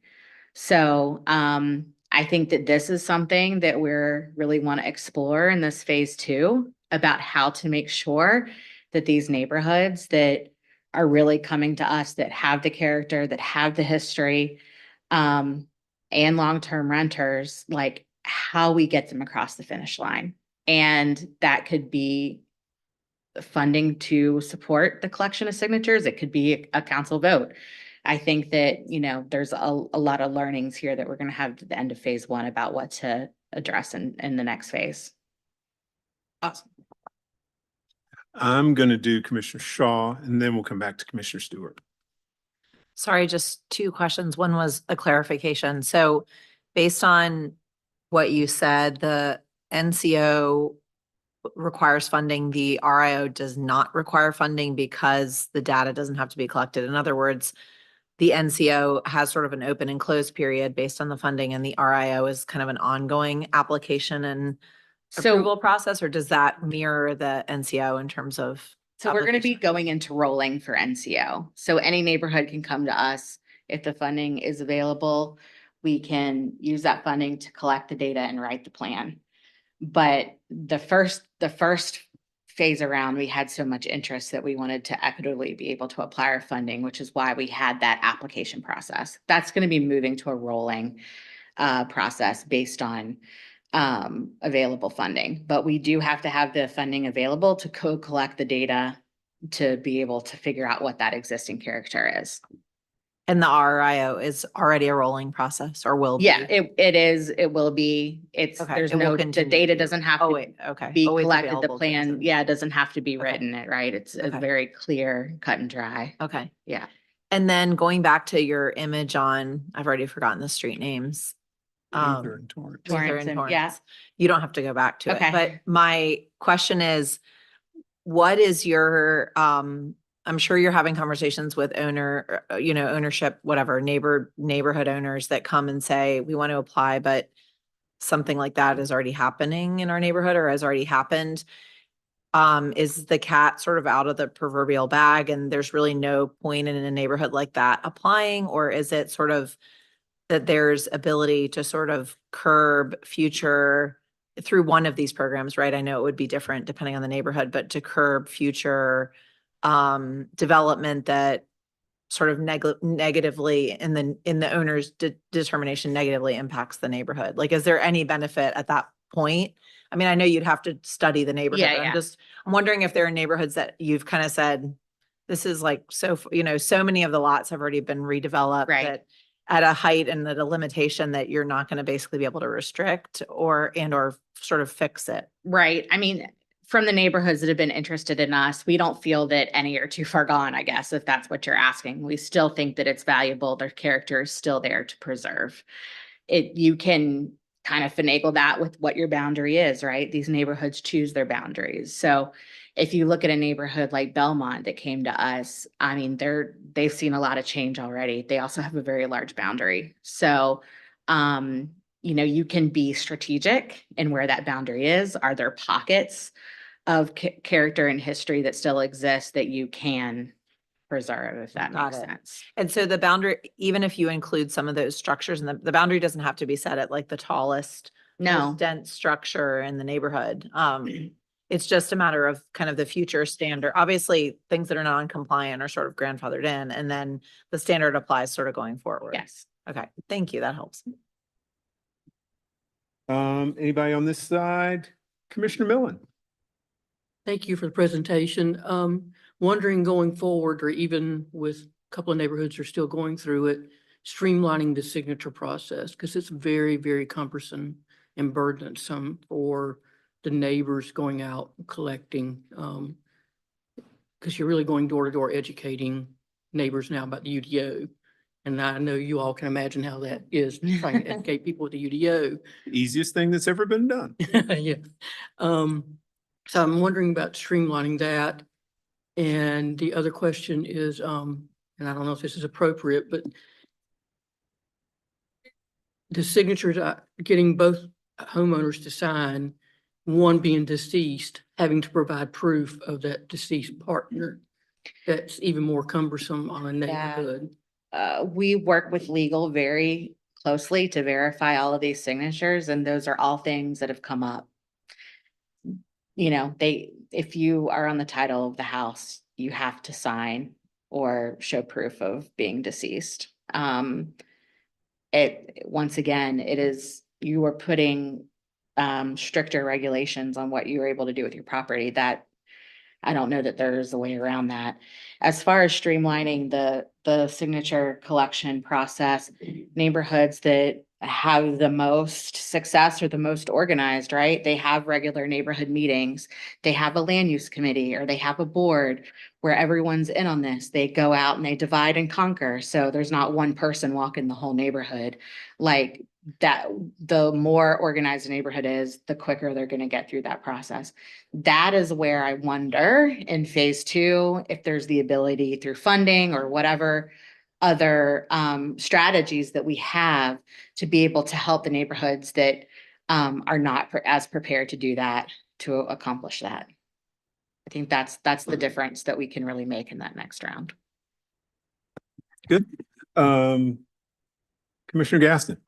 So I think that this is something that we're really want to explore in this phase 2 about how to make sure that these neighborhoods that are really coming to us that have the character, that have the history, and long-term renters, like how we get them across the finish line. And that could be funding to support the collection of signatures. It could be a council vote. I think that, you know, there's a lot of learnings here that we're going to have at the end of phase one about what to address in the next phase. Awesome. I'm going to do Commissioner Shaw and then we'll come back to Commissioner Stewart. Sorry, just two questions. One was a clarification. So based on what you said, the NCO requires funding, the RIO does not require funding because the data doesn't have to be collected. In other words, the NCO has sort of an open and closed period based on the funding, and the RIO is kind of an ongoing application and approval process, or does that mirror the NCO in terms of? So we're going to be application? going into rolling for NCO. So any neighborhood can come to us if the funding is available. We can use that funding to collect the data and write the plan. But the first phase around, we had so much interest that we wanted to equitably be able to apply our funding, which is why we had that application process. That's going to be moving to a rolling process based on available funding. But we do have to have the funding available to collect the data to be able to figure out what that existing character is. And the RIO is already a rolling process or will be? Yeah, it is, it will be, it's, Okay, there's it will no, the continue data to. doesn't have Oh, to wait, okay. be Always collected, the available to plan, citizens. yeah, it doesn't have to be Okay. written, right? It's Okay. very clear, cut and dry. Okay. Yeah. And then going back to your image on, I've already forgotten the street names. Luther and Torrance. Luther Torrance and and- yeah. Torrance. You don't have to go back to it, Okay. but my question is, what is your, I'm sure you're having conversations with ownership, whatever, neighborhood owners that come and say, we want to apply, but something like that is already happening in our neighborhood or has already happened. Is the cat sort of out of the proverbial bag and there's really no point in a neighborhood like that applying? Or is it sort of that there's ability to sort of curb future through one of these programs, right? I know it would be different depending on the neighborhood, but to curb future development that sort of negatively in the owner's determination negatively impacts the neighborhood. Like, is there any benefit at that point? I mean, I know you'd have to study the neighborhood. Yeah, but yeah. I'm wondering if there are neighborhoods that you've kind of said, this is like, so many of the lots have already been redeveloped. Right. That at a height and at a limitation that you're not going to basically be able to restrict or sort of fix it. Right. I mean, from the neighborhoods that have been interested in us, we don't feel that any are too far gone, I guess, if that's what you're asking. We still think that it's valuable. Their character is still there to preserve it. You can kind of finagle that with what your boundary is, right? These neighborhoods choose their boundaries. So if you look at a neighborhood like Belmont that came to us, I mean, they've seen a lot of change already. They also have a very large boundary. So, you can be strategic in where that boundary is. Are there pockets of character and history that still exist that you can preserve, if that Got makes it. sense? And so the boundary, even if you include some of those structures and the boundary doesn't have to be set at like the tallest, No, most dense structure in the neighborhood. It's just a matter of kind of the future standard. Obviously, things that are non-compliant are sort of grandfathered in, and then the standard applies sort of going forward. yes. Okay, thank you. That helps. Anybody on this side? Commissioner Millen? Thank you for the presentation. Wondering going forward, or even with a couple of neighborhoods are still going through it, streamlining the signature process, because it's very, very cumbersome and burdensome for the neighbors going out and collecting. Because you're really going door to door educating neighbors now about the UDO. And I know you all can imagine how that is, trying to educate people with the UDO. Easiest thing that's ever been done. Yeah. So I'm wondering about streamlining that. And the other question is, and I don't know if this is appropriate, but the signatures, getting both homeowners to sign, one being deceased, having to provide proof of that deceased partner. That's even more cumbersome on a Yeah. neighborhood. We work with legal very closely to verify all of these signatures, and those are all things that have come up. If you are on the title of the house, you have to sign, or show proof of being deceased. Once again, you are putting stricter regulations on what you're able to do with your property. That I don't know that there's a way around that. As far as streamlining the signature collection process, neighborhoods that have the most success or the most organized, right? They have regular neighborhood meetings. They have a land use committee, or they have a board where everyone's in on this. They go out and they divide and conquer. So there's not one person walking the whole neighborhood. Like that, the more organized a neighborhood is, the quicker they're going to get through that process. That is where I wonder in phase 2, if there's the ability through funding or whatever other strategies that we have to be able to help the neighborhoods that are not as prepared to do that, to accomplish that. I think that's the difference that we can really make in that next round. Good. Commissioner Gaston.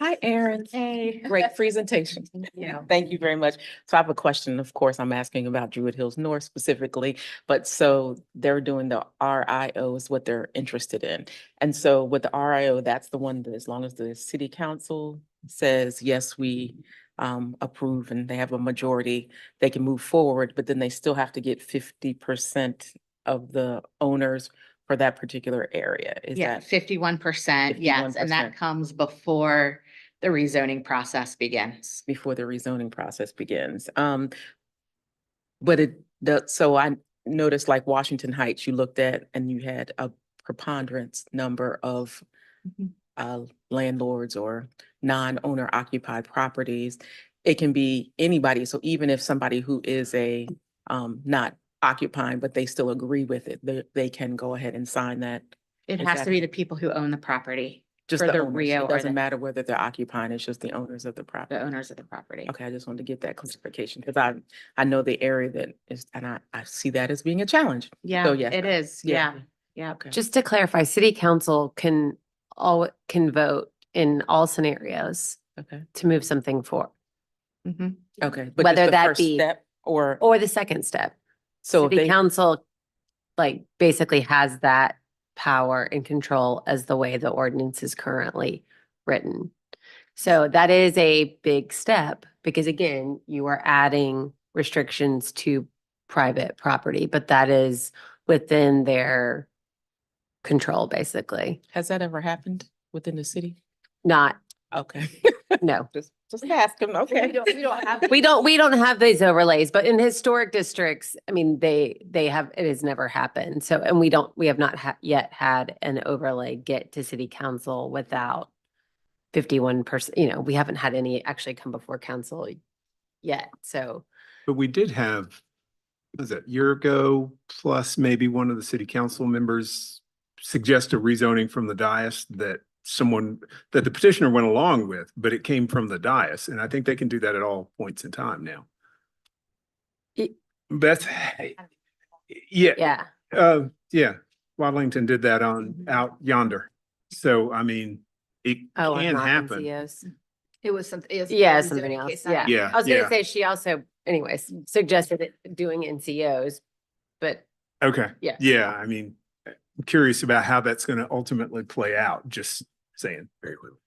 Hi, Erin. Hey. Great presentation. Yeah, thank you very much. So I have a question. Of course, I'm asking about Druid Hills North specifically, but so they're doing the RIO is what they're interested in. And so with the RIO, that's the one that as long as the city council says, yes, we approve and they have a majority, they can move forward, but then they still have to get 50% of the owners for that particular area. Is Yeah, that 51%, yes, and that 51%. comes before the rezoning process begins. before the rezoning process begins? So I noticed like Washington Heights, you looked at and you had a preponderance number of landlords or non-owner occupied properties. It can be anybody. So even if somebody who is not occupying, but they still agree with it, they can go ahead and sign that. It Is has that- to be the people who own the property, Just for the the owners. Rio It or doesn't the- matter whether they're occupying, it's just the owners of the property. the owners of the property. Okay, I just wanted to get that clarification because I know the area that is, and I see that as being a challenge. Yeah, So, yes. it is. Yeah. Yeah, yeah. Okay. Just to clarify, city council can vote in all scenarios Okay, to move something forward, Mhm. okay. But just Whether the that first be- step or, or the second step. so if City they, council like basically has that power and control as the way the ordinance is currently written. So that is a big step because again, you are adding restrictions to private property, but that is within their control, basically. has that ever happened within the city? Not, Okay. no. Just ask them, okay. We don't have these overlays, but in historic districts, I mean, they have, it has never happened. So, and we have not yet had an overlay get to city council without 51%, we haven't had any actually come before council yet. So, But we did have, was it a year ago, plus maybe one of the city council members suggest a rezoning from the dais that the petitioner went along with, but it came from the dais. And I think they can do that at all points in time now. It- Beth, yeah, yeah. yeah, Waddington did that out yonder. So, I mean, it Oh, can not happen. NCOs. It was something. Yeah, something else. Yeah. Yeah, I was yeah. gonna say, she also, anyways, suggested doing NCOs, but Okay. yes. Yeah, I mean, I'm curious about how that's going to ultimately play out, just saying. Very quickly.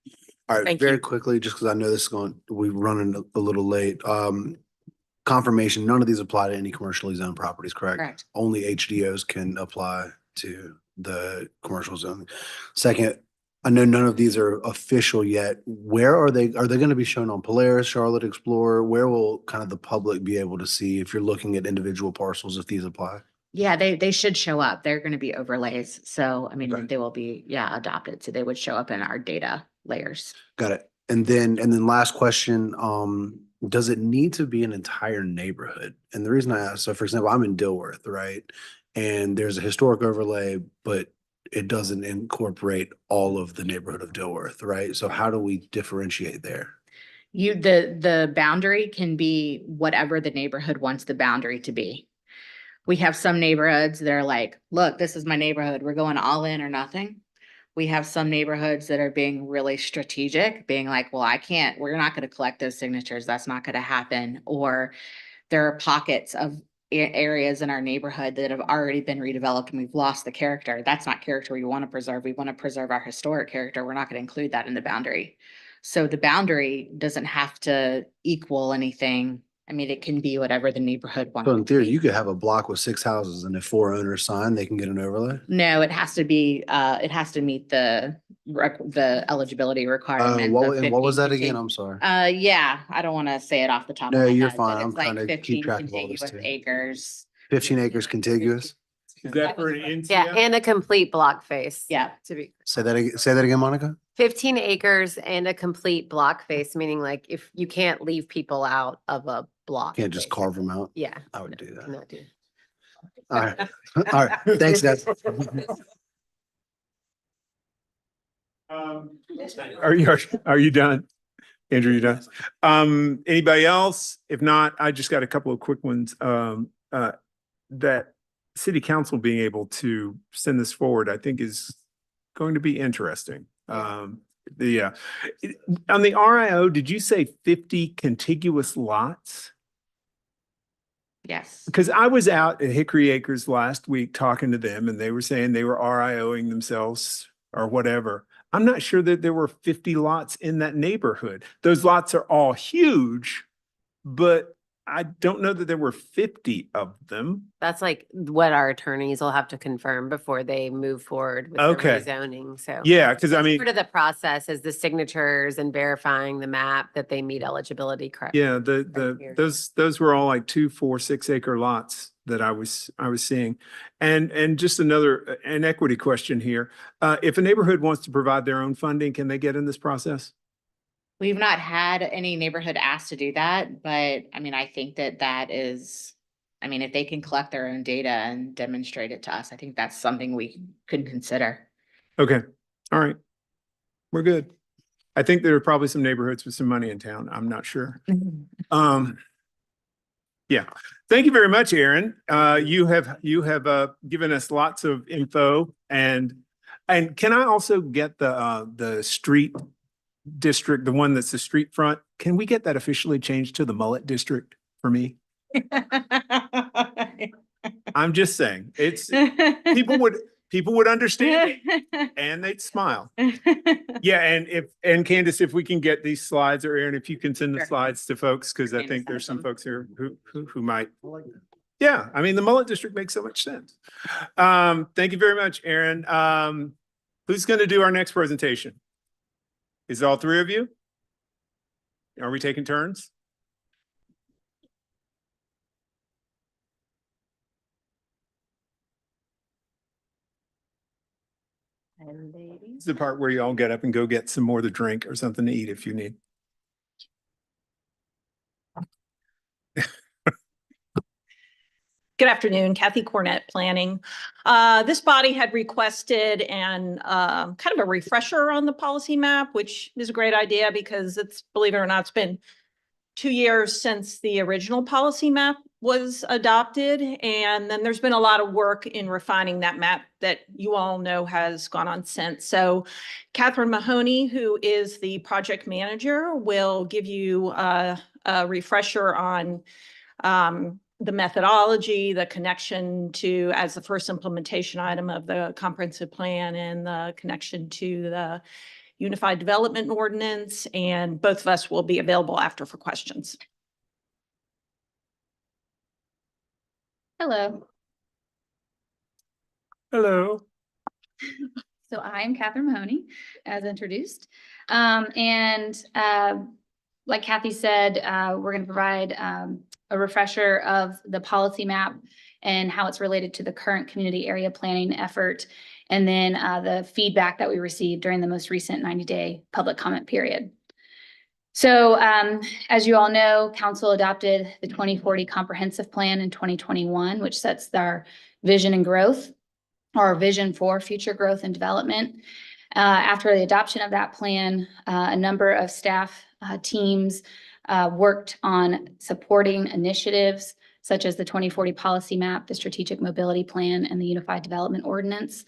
All right, Thank very you. quickly, just because I know this is we're running a little late. Confirmation, none of these apply to any commercially zoned properties, correct? Correct. Only HDOs can apply to the commercial zone. Second, I know none of these are official yet. Where are they? Are they going to be shown on Polaris, Charlotte Explorer? Where will kind of the public be able to see if you're looking at individual parcels if these apply? Yeah, they should show up. They're going to be overlays. So, I mean, Okay. they will be, adopted. So they would show up in our data layers. Got it. And then last question, does it need to be an entire neighborhood? And the reason I ask, so for example, I'm in Dilworth, right? And there's a historic overlay, but it doesn't incorporate all of the neighborhood of Dilworth, right? So how do we differentiate there? The boundary can be whatever the neighborhood wants the boundary to be. We have some neighborhoods that are like, look, this is my neighborhood. We're going all in or nothing. We have some neighborhoods that are being really strategic, being like, well, we're not going to collect those signatures. That's not going to happen. Or there are pockets of areas in our neighborhood that have already been redeveloped and we've lost the character. That's not character we want to preserve. We want to preserve our historic character. We're not going to include that in the boundary. So the boundary doesn't have to equal anything. I mean, it can be whatever the neighborhood wants. So in it to theory, be. you could have a block with 6 houses and if 4 owners sign, they can get an overlay? No, it has to be, it has to meet the eligibility requirement. And what was that again? I'm sorry. Yeah, I don't want to say it off the top No, of my you're head, fine. but I'm it's like trying to keep 15 track of all this contiguous too. acres. 15 acres contiguous? Is that for an NCO? Yeah, and a complete block face. Yeah. To be Say that again, Monica? 15 acres and a complete block face, meaning like if you can't leave people out of a block. Can't just carve them out? Yeah. I would do that. Cannot do. All right. All right. Thanks, guys. Are you done? Andrew, you done? Anybody else? If not, I just got a couple of quick ones. That city council being able to send this forward, I think is going to be interesting. On the RIO, did you say 50 contiguous lots? Yes. Because I was out at Hickory Acres last week talking to them and they were saying they were RIOing themselves or whatever. I'm not sure that there were 50 lots in that neighborhood. Those lots are all huge, but I don't know that there were 50 of them. That's like what our attorneys will have to confirm before they move forward with the Okay. rezoning. So Yeah, because I mean, part of the process is the signatures and verifying the map that they meet eligibility correctly. yeah, criteria. those were all like 2, 4, 6 acre lots that I was seeing. And just an equity question here. If a neighborhood wants to provide their own funding, can they get in this process? We've not had any neighborhood asked to do that, but I mean, I think that is, I mean, if they can collect their own data and demonstrate it to us, I think that's something we could consider. Okay, all right. We're good. I think there are probably some neighborhoods with some money in town. I'm not sure. Yeah, thank you very much, Aaron. You have given us lots of info and can I also get the street district, the one that's the street front? Can we get that officially changed to the Mullet District for me? I'm just saying, it's people would understand it and they'd smile. Yeah, and Candace, if we can get these slides, or Aaron, if you can send the Sure. slides to folks, because I Candace think there's has some them. folks here who might. Yeah, I mean, the Mullet District makes so much sense. Thank you very much, Aaron. Who's going to do our next presentation? Is it all 3 of you? Are we taking turns? And baby. This is the part where you all get up and go get some more to drink or something to eat if you need. Good afternoon, Kathy Cornett, Planning. This body had requested kind of a refresher on the policy map, which is a great idea because it's, believe it or not, it's been 2 years since the original policy map was adopted. And then there's been a lot of work in refining that map that you all know has gone on since. So Catherine Mahoney, who is the project manager, will give you a refresher on the methodology, the connection to, as the first implementation item of the comprehensive plan, and the connection to the Unified Development Ordinance. And both of us will be available after for questions. Hello. Hello. So I'm Catherine Mahoney, as introduced. Like Kathy said, we're going to provide a refresher of the policy map and how it's related to the current community area planning effort, and then the feedback that we received during the most recent 90-day public comment period. So as you all know, Council adopted the 2040 Comprehensive Plan in 2021, which sets our vision and growth, or vision for future growth and development. After the adoption of that plan, a number of staff teams worked on supporting initiatives such as the 2040 Policy Map, the Strategic Mobility Plan, and the Unified Development Ordinance.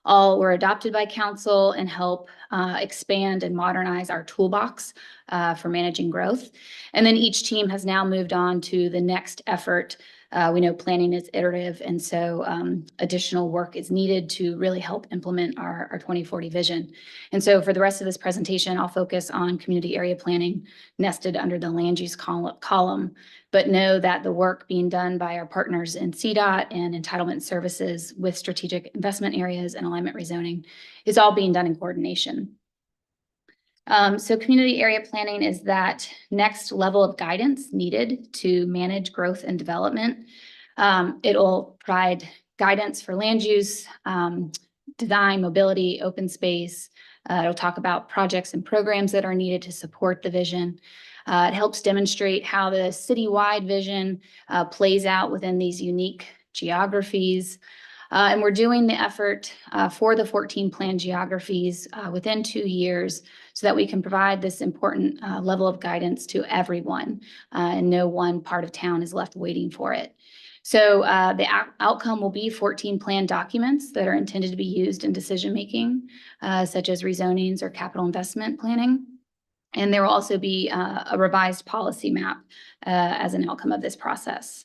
All were adopted by Council and help expand and modernize our toolbox for managing growth. And then each team has now moved on to the next effort We know planning is iterative, and so additional work is needed to really help implement our 2040 vision. And so for the rest of this presentation, I'll focus on community area planning nested under the land use column, but know that the work being done by our partners in CDOT and entitlement services with strategic investment areas and alignment rezoning is all being done in coordination. So community area planning is that next level of guidance needed to manage growth and development. It'll provide guidance for land use, design, mobility, open space. It'll talk about projects and programs that are needed to support the vision. It helps demonstrate how the citywide vision plays out within these unique geographies. And we're doing the effort for the 14 planned geographies within 2 years so that we can provide this important level of guidance to everyone and no one part of town is left waiting for it. So the outcome will be 14 planned documents that are intended to be used in decision-making, such as rezonings or capital investment planning. And there will also be a revised policy map as an outcome of this process.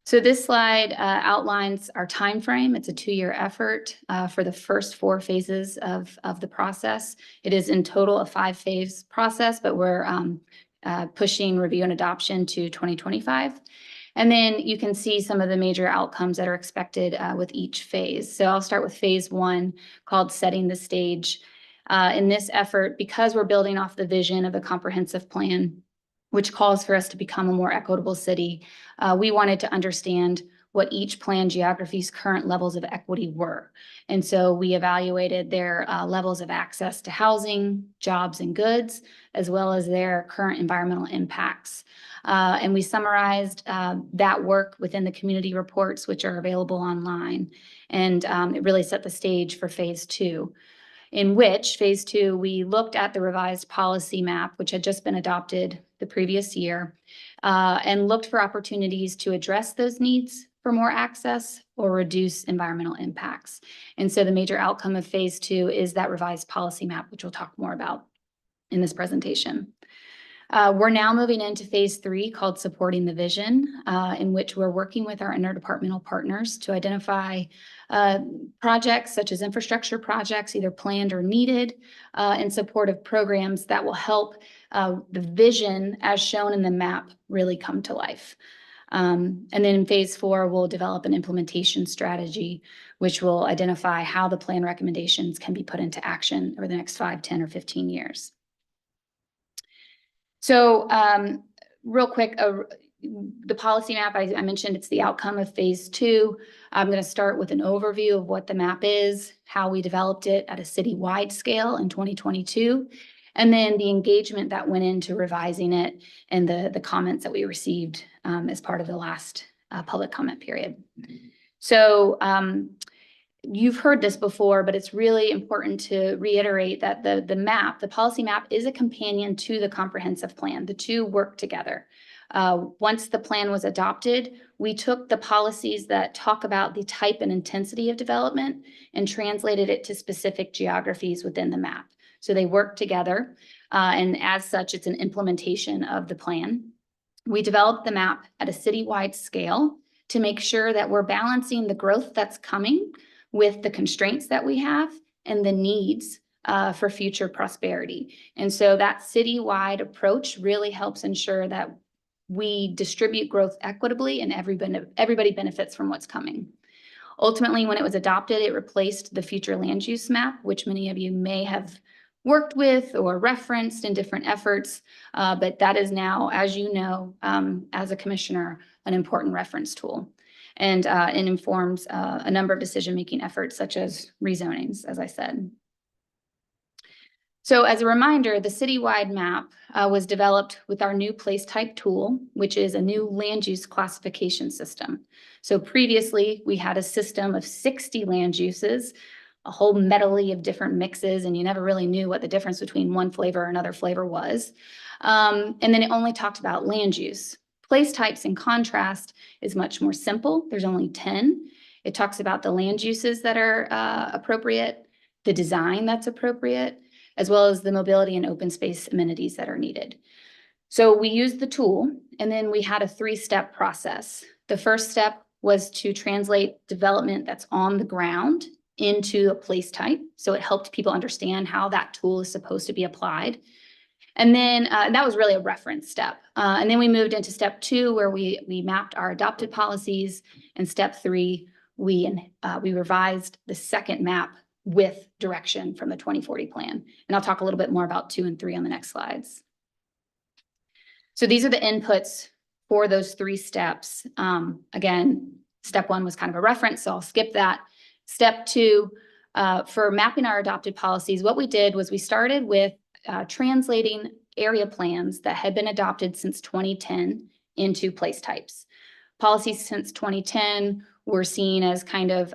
So this slide outlines our time frame. It's a 2-year effort for the first 4 phases of the process. It is in total a 5-phase process, but we're pushing review and adoption to 2025. And then you can see some of the major outcomes that are expected with each phase. So I'll start with phase 1 called Setting the Stage. In this effort, because we're building off the vision of the comprehensive plan, which calls for us to become a more equitable city, we wanted to understand what each planned geography's current levels of equity were. And so we evaluated their levels of access to housing, jobs, and goods, as well as their current environmental impacts. And we summarized that work within the community reports, which are available online. And it really set the stage for phase 2. In which phase 2, we looked at the revised policy map, which had just been adopted the previous year, and looked for opportunities to address those needs for more access or reduce environmental impacts. And so the major outcome of phase 2 is that revised policy map, which we'll talk more about in this presentation. We're now moving into phase 3 called Supporting the Vision, in which we're working with our interdepartmental partners to identify projects such as infrastructure projects, either planned or needed, in support of programs that will help the vision as shown in the map really come to life. And then in phase 4, we'll develop an implementation strategy, which will identify how the plan recommendations can be put into action over the next 5, 10, or 15 years. So real quick, the policy map, I mentioned it's the outcome of phase 2. I'm going to start with an overview of what the map is, how we developed it at a citywide scale in 2022, and then the engagement that went into revising it and the comments that we received as part of the last public comment period. So you've heard this before, but it's really important to reiterate that the policy map is a companion to the comprehensive plan. The two work together. Once the plan was adopted, we took the policies that talk about the type and intensity of development and translated it to specific geographies within the map. So they work together, and as such, it's an implementation of the plan. We developed the map at a citywide scale to make sure that we're balancing the growth that's coming with the constraints that we have and the needs for future prosperity. And so that citywide approach really helps ensure that we distribute growth equitably and everybody benefits from what's coming. Ultimately, when it was adopted, it replaced the future land use map, which many of you may have worked with or referenced in different efforts. But that is now, as you know, as a commissioner, an important reference tool. And it informs a number of decision-making efforts, such as rezonings, as I said. So as a reminder, the citywide map was developed with our new place type tool, which is a new land use classification system. So previously, we had a system of 60 land uses, a whole medley of different mixes, and you never really knew what the difference between one flavor or another flavor was. And then it only talked about land use. Place types, in contrast, is much more simple. There's only 10. It talks about the land uses that are appropriate, the design that's appropriate, as well as the mobility and open space amenities that are needed. So we used the tool and then we had a 3-step process. The first step was to translate development that's on the ground into a place type. So it helped people understand how that tool is supposed to be applied. And then that was really a reference step. And then we moved into step 2, where we mapped our adopted policies. And step 3, we revised the second map with direction from the 2040 plan. And I'll talk a little bit more about 2 and 3 on the next slides. So these are the inputs for those 3 steps. Again, step 1 was kind of a reference, so I'll skip that. Step 2, for mapping our adopted policies, what we did was we started with translating area plans that had been adopted since 2010 into place types. Policies since 2010 were seen as kind of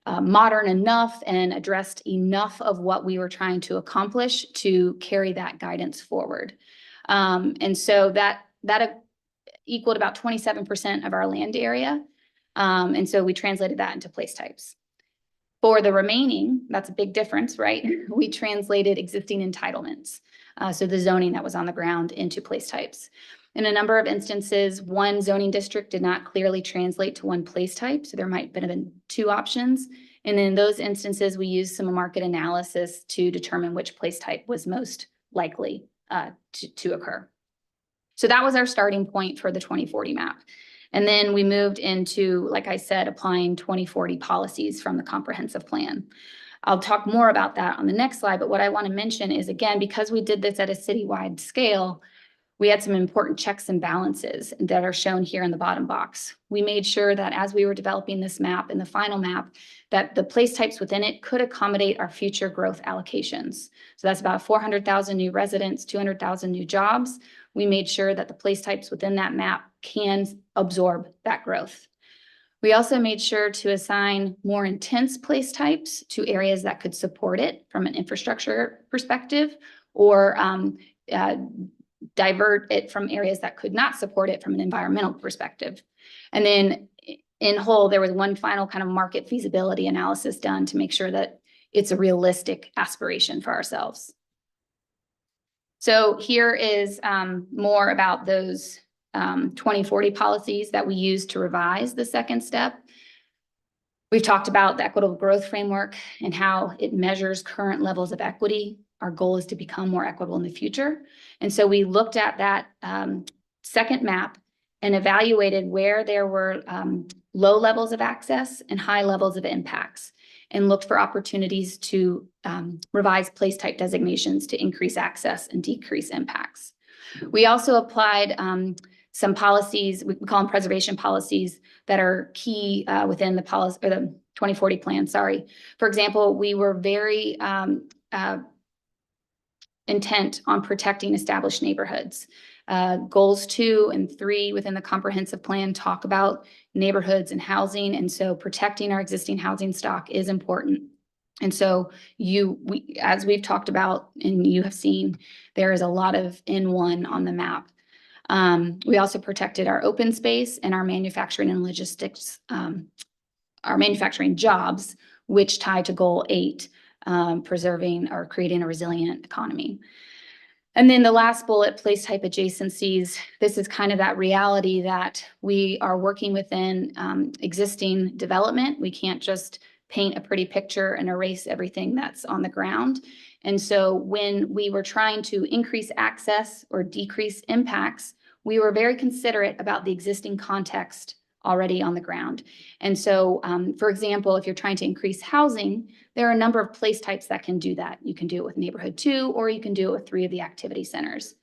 modern enough and addressed enough of what we were trying to accomplish to carry that guidance forward. And so that equaled about 27% of our land area. And so we translated that into place types. For the remaining, that's a big difference, right? We translated existing entitlements. So the zoning that was on the ground into place types. In a number of instances, one zoning district did not clearly translate to one place type. So there might have been 2 options. And in those instances, we used some market analysis to determine which place type was most likely to occur. So that was our starting point for the 2040 map. And then we moved into, like I said, applying 2040 policies from the comprehensive plan. I'll talk more about that on the next slide, but what I want to mention is, again, because we did this at a citywide scale, we had some important checks and balances that are shown here in the bottom box. We made sure that as we were developing this map and the final map, that the place types within it could accommodate our future growth allocations. So that's about 400,000 new residents, 200,000 new jobs. We made sure that the place types within that map can absorb that growth. We also made sure to assign more intense place types to areas that could support it from an infrastructure perspective, or divert it from areas that could not support it from an environmental perspective. And then in whole, there was one final kind of market feasibility analysis done to make sure that it's a realistic aspiration for ourselves. So here is more about those 2040 policies that we use to revise the second step. We've talked about the equitable growth framework and how it measures current levels of equity. Our goal is to become more equitable in the future. And so we looked at that second map and evaluated where there were low levels of access and high levels of impacts, and looked for opportunities to revise place type designations to increase access and decrease impacts. We also applied some policies, we call them preservation policies, that are key within the policy, or the 2040 plan, sorry. For example, we were very intent on protecting established neighborhoods. Goals 2 and 3 within the comprehensive plan talk about neighborhoods and housing. And so protecting our existing housing stock is important. And so as we've talked about and you have seen, there is a lot of N1 on the map. We also protected our open space and our manufacturing and logistics, our manufacturing jobs, which tie to goal 8, preserving or creating a resilient economy. And then the last bullet, place type adjacencies. This is kind of that reality that we are working within existing development. We can't just paint a pretty picture and erase everything that's on the ground. And so when we were trying to increase access or decrease impacts, we were very considerate about the existing context already on the ground. And so, for example, if you're trying to increase housing, there are a number of place types that can do that. You can do it with neighborhood 2, or you can do it with 3 of the activity centers.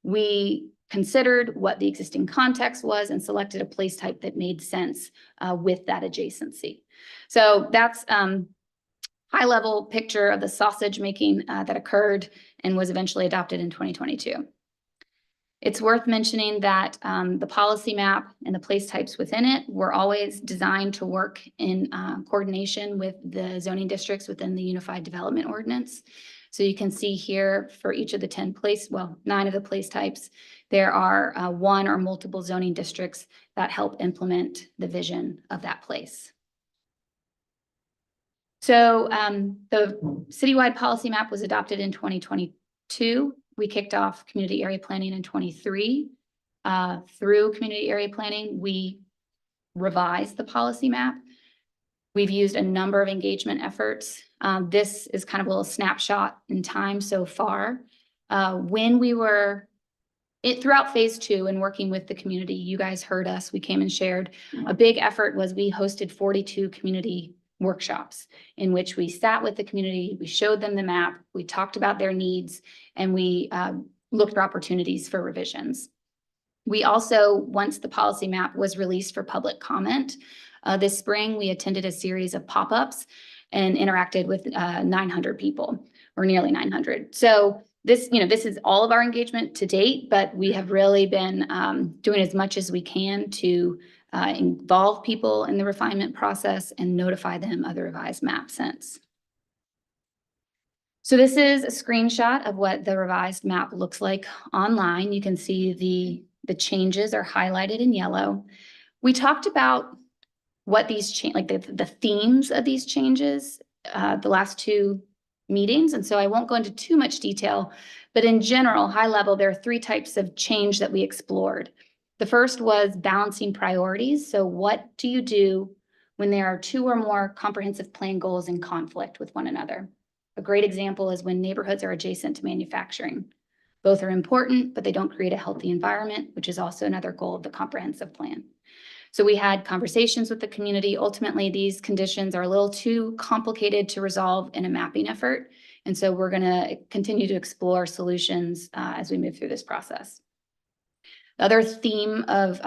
We considered what the existing context was and selected a place type that made sense with that adjacency. So that's high level picture of the sausage making that occurred and was eventually adopted in 2022. It's worth mentioning that the policy map and the place types within it were always designed to work in coordination with the zoning districts within the Unified Development Ordinance. So you can see here for each of the 9 of the place types, there are 1 or multiple zoning districts that help implement the vision of that place. So the citywide policy map was adopted in 2022. we kicked off community area planning in 23. Through community area planning, we revised the policy map. We've used a number of engagement efforts. This is kind of a little snapshot in time so far. When we were throughout phase 2 and working with the community, you guys heard us, we came and shared. A big effort was we hosted 42 community workshops in which we sat with the community, we showed them the map, we talked about their needs, and we looked for opportunities for revisions. We also, once the policy map was released for public comment, this spring, we attended a series of pop-ups and interacted with 900 people, or nearly 900. So this is all of our engagement to date, but we have really been doing as much as we can to involve people in the refinement process and notify them of the revised map since. So this is a screenshot of what the revised map looks like online. You can see the changes are highlighted in yellow. We talked about what these the themes of these changes the last 2 meetings, and so I won't go into too much detail, but in general, high level, there are 3 types of change that we explored. The first was balancing priorities. So what do you do when there are 2 or more comprehensive plan goals in conflict with one another? A great example is when neighborhoods are adjacent to manufacturing. Both are important, but they don't create a healthy environment, which is also another goal of the comprehensive plan. So we had conversations with the community. Ultimately, these conditions are a little too complicated to resolve in a mapping effort. And so we're going to continue to explore solutions as we move through this process. The other theme of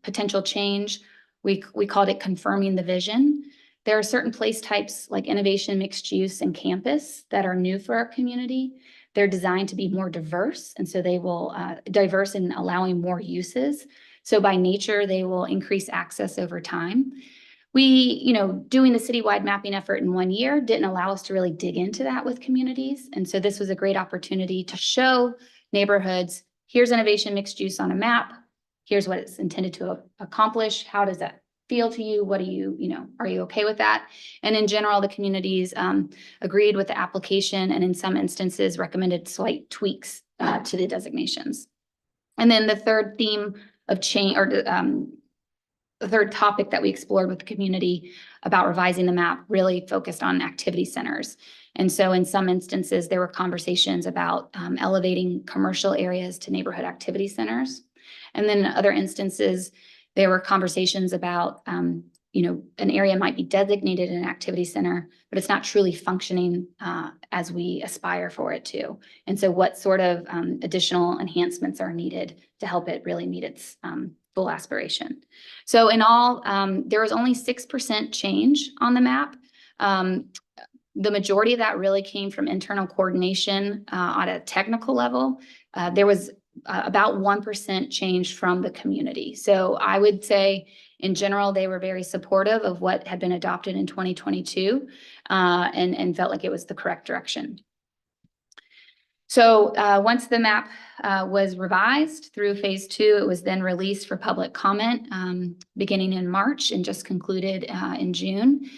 potential change, we called it confirming the vision. There are certain place types like innovation, mixed use, and campus that are new for our community. They're designed to be more diverse, and so they will diverse in allowing more uses. So by nature, they will increase access over time. We, doing the citywide mapping effort in 1 year didn't allow us to really dig into that with communities. And so this was a great opportunity to show neighborhoods, here's innovation mixed use on a map. Here's what it's intended to accomplish. How does that feel to you? What do you, are you okay with that? And in general, the communities agreed with the application and in some instances recommended slight tweaks to the designations. And then the third theme of change, or the third topic that we explored with the community about revising the map really focused on activity centers. And so in some instances, there were conversations about elevating commercial areas to neighborhood activity centers. And then in other instances, there were conversations about, an area might be designated an activity center, but it's not truly functioning as we aspire for it to. And so what sort of additional enhancements are needed to help it really meet its full aspiration? So in all, there was only 6% change on the map. The majority of that really came from internal coordination on a technical level. There was about 1% change from the community. So I would say in general, they were very supportive of what had been adopted in 2022 and felt like it was the correct direction. So once the map was revised through phase 2, it was then released for public comment beginning in March and just concluded in June.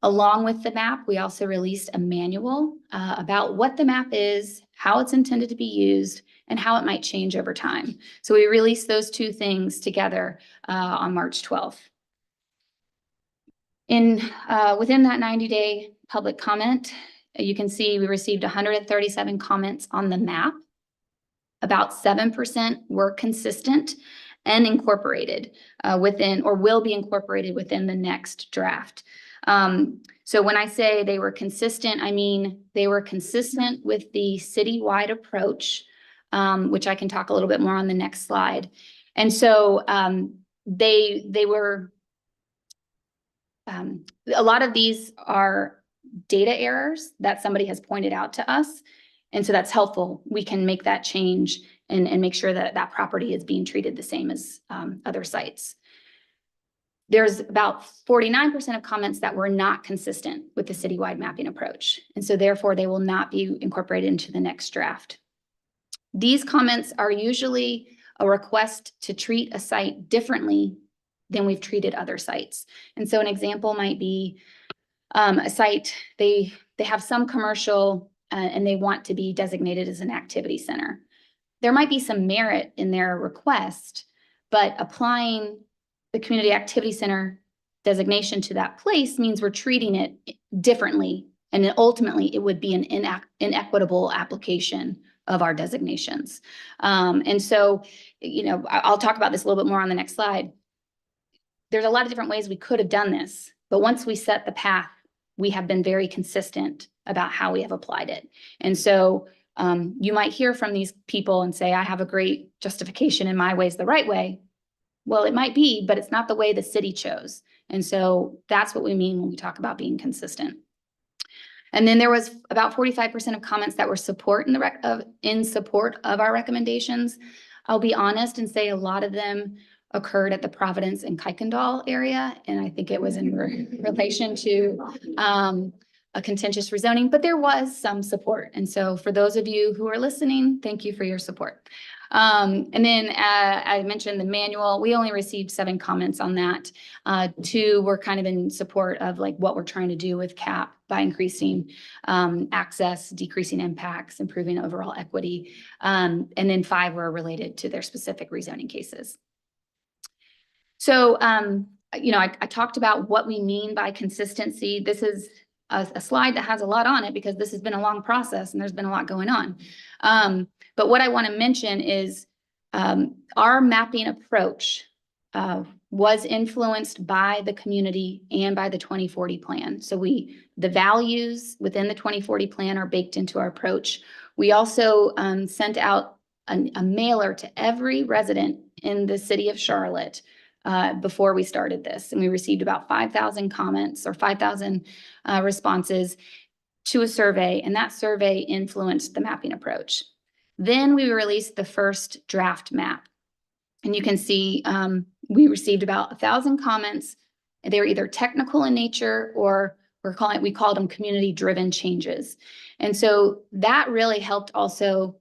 Along with the map, we also released a manual about what the map is, how it's intended to be used, and how it might change over time. So we released those 2 things together on March 12th. Within that 90-day public comment, you can see we received 137 comments on the map. About 7% were consistent and incorporated within, or will be incorporated within the next draft. So when I say they were consistent, I mean they were consistent with the citywide approach, which I can talk a little bit more on the next slide. And so they were, a lot of these are data errors that somebody has pointed out to us. And so that's helpful. We can make that change and make sure that that property is being treated the same as other sites. There's about 49% of comments that were not consistent with the citywide mapping approach. And so therefore they will not be incorporated into the next draft. These comments are usually a request to treat a site differently than we've treated other sites. And so an example might be a site, they have some commercial and they want to be designated as an activity center. There might be some merit in their request, but applying the community activity center designation to that place means we're treating it differently. And then ultimately, it would be an inequitable application of our designations. And so, you know, I'll talk about this a little bit more on the next slide. There's a lot of different ways we could have done this, but once we set the path, we have been very consistent about how we have applied it. And so you might hear from these people and say, I have a great justification and my way is the right way. Well, it might be, but it's not the way the city chose. And so that's what we mean when we talk about being consistent. And then there was about 45% of comments that were in support of our recommendations. I'll be honest and say a lot of them occurred at the Providence and Kuykendall area. And I think it was in relation to a contentious rezoning, but there was some support. And so for those of you who are listening, thank you for your support. And then I mentioned the manual. We only received 7 comments on that. 2 were kind of in support of like what we're trying to do with CAP by increasing access, decreasing impacts, improving overall equity. And then 5 were related to their specific rezoning cases. So, you know, I talked about what we mean by consistency. This is a slide that has a lot on it because this has been a long process and there's been a lot going on. But what I want to mention is our mapping approach was influenced by the community and by the 2040 plan. So the values within the 2040 plan are baked into our approach. We also sent out a mailer to every resident in the city of Charlotte before we started this. And we received about 5,000 comments or 5,000 responses to a survey. And that survey influenced the mapping approach. Then we released the first draft map. And you can see we received about 1,000 comments. They were either technical in nature or we called them community-driven changes. And so that really helped also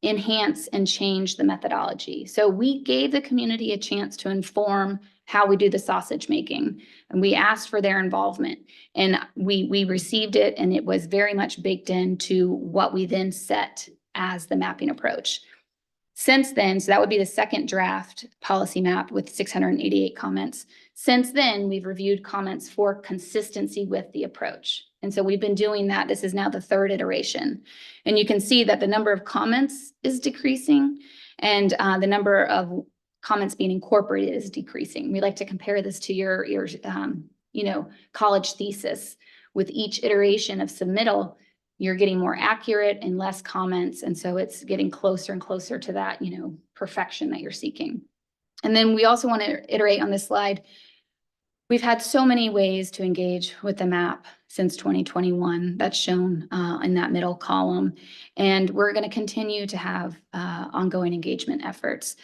enhance and change the methodology. So we gave the community a chance to inform how we do the sausage making, and we asked for their involvement, and we received it, and it was very much baked into what we then set as the mapping approach. Since then, so that would be the second draft policy map with 688 comments. Since then, we've reviewed comments for consistency with the approach. And so we've been doing that. This is now the 3rd iteration. And you can see that the number of comments is decreasing and the number of comments being incorporated is decreasing. We like to compare this to your you know, college thesis. With each iteration of submittal, you're getting more accurate and less comments. And so it's getting closer and closer to that, you know, perfection that you're seeking. And then we also want to iterate on this slide. We've had so many ways to engage with the map since 2021. That's shown in that middle column. And we're going to continue to have ongoing engagement efforts.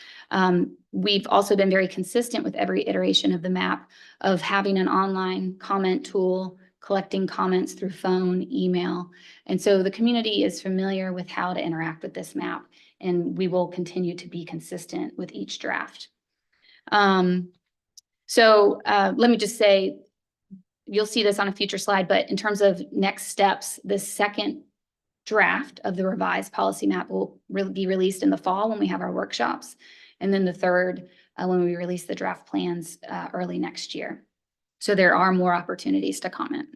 We've also been very consistent with every iteration of the map of having an online comment tool, collecting comments through phone, email. And so the community is familiar with how to interact with this map, and we will continue to be consistent with each draft. So let me just say, you'll see this on a future slide, but in terms of next steps, the second draft of the revised policy map will be released in the fall when we have our workshops. And then the 3rd when we release the draft plans early next year. So there are more opportunities to comment.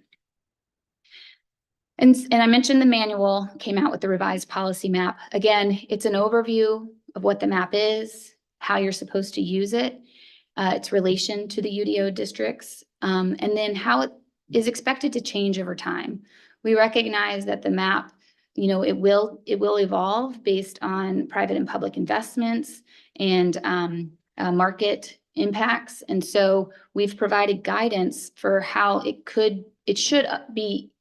And I mentioned the manual came out with the revised policy map. Again, it's an overview of what the map is, how you're supposed to use it, its relation to the UDO districts, and then how it is expected to change over time. We recognize that the map, you know, it will evolve based on private and public investments and market impacts. And so we've provided guidance for how it should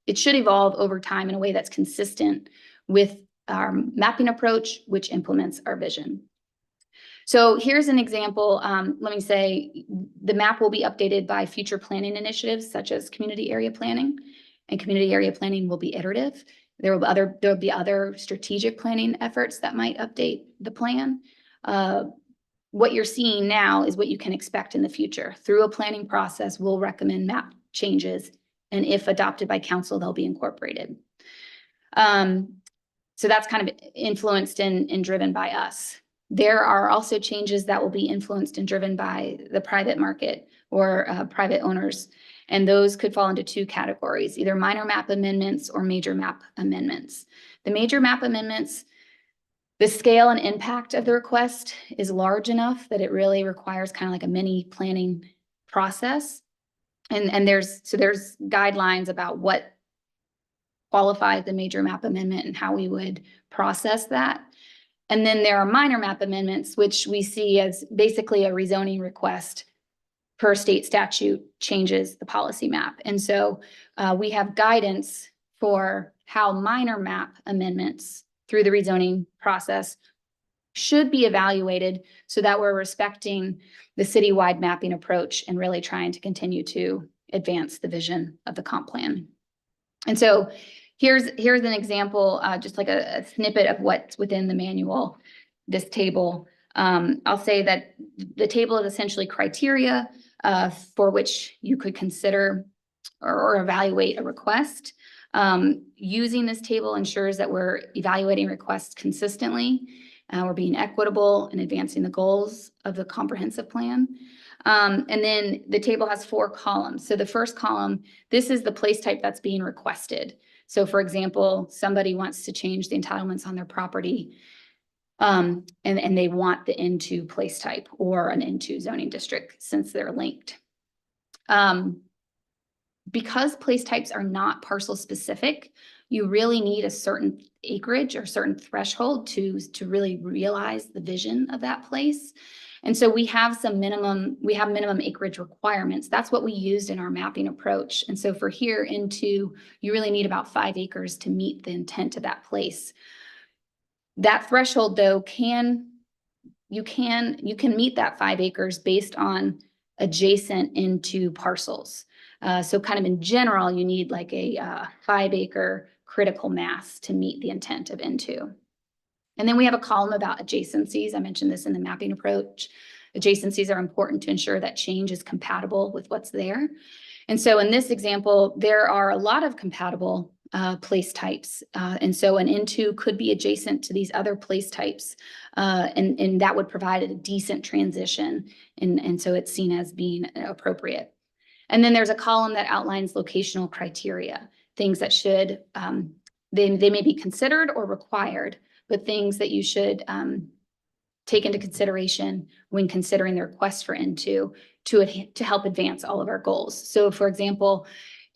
evolve over time in a way that's consistent with our mapping approach, which implements our vision. So here's an example. Let me say the map will be updated by future planning initiatives such as community area planning, and community area planning will be iterative. There will be other strategic planning efforts that might update the plan. What you're seeing now is what you can expect in the future. Through a planning process, we'll recommend map changes, and if adopted by council, they'll be incorporated. So that's kind of influenced and driven by us. There are also changes that will be influenced and driven by the private market or private owners. And those could fall into two categories, either minor map amendments or major map amendments. The major map amendments, the scale and impact of the request is large enough that it really requires kind of like a mini planning process. And there's guidelines about what qualifies the major map amendment and how we would process that. And then there are minor map amendments, which we see as basically a rezoning request per state statute changes the policy map. And so we have guidance for how minor map amendments through the rezoning process should be evaluated so that we're respecting the citywide mapping approach and really trying to continue to advance the vision of the comp plan. And so here's an example, just like a snippet of what's within the manual, this table. I'll say that the table is essentially criteria for which you could consider or evaluate a request. Using this table ensures that we're evaluating requests consistently. We're being equitable and advancing the goals of the comprehensive plan. And then the table has 4 columns. So the first column, this is the place type that's being requested. So for example, somebody wants to change the entitlements on their property and they want the N2 place type or an N2 zoning district since they're linked. Because place types are not parcel specific, you really need a certain acreage or certain threshold to really realize the vision of that place. And so we have minimum acreage requirements. That's what we used in our mapping approach. And so for here N2, you really need about 5 acres to meet the intent of that place. That threshold though, you can meet that 5 acres based on adjacent N2 parcels. So kind of in general, you need like a 5 acre critical mass to meet the intent of N2. And then we have a column about adjacencies. I mentioned this in the mapping approach. Adjacencies are important to ensure that change is compatible with what's there. And so in this example, there are a lot of compatible place types. And so an N2 could be adjacent to these other place types. And that would provide a decent transition. And so it's seen as being appropriate. And then there's a column that outlines locational criteria, things that should, they may be considered or required, but things that you should take into consideration when considering the request for N2 to help advance all of our goals. So for example,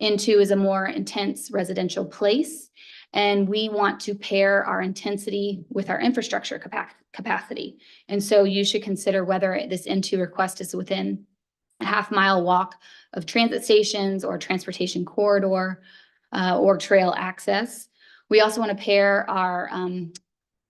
N2 is a more intense residential place, and we want to pair our intensity with our infrastructure capacity. And so you should consider whether this N2 request is within a half-mile walk of transit stations or transportation corridor or trail access. We also want to pair our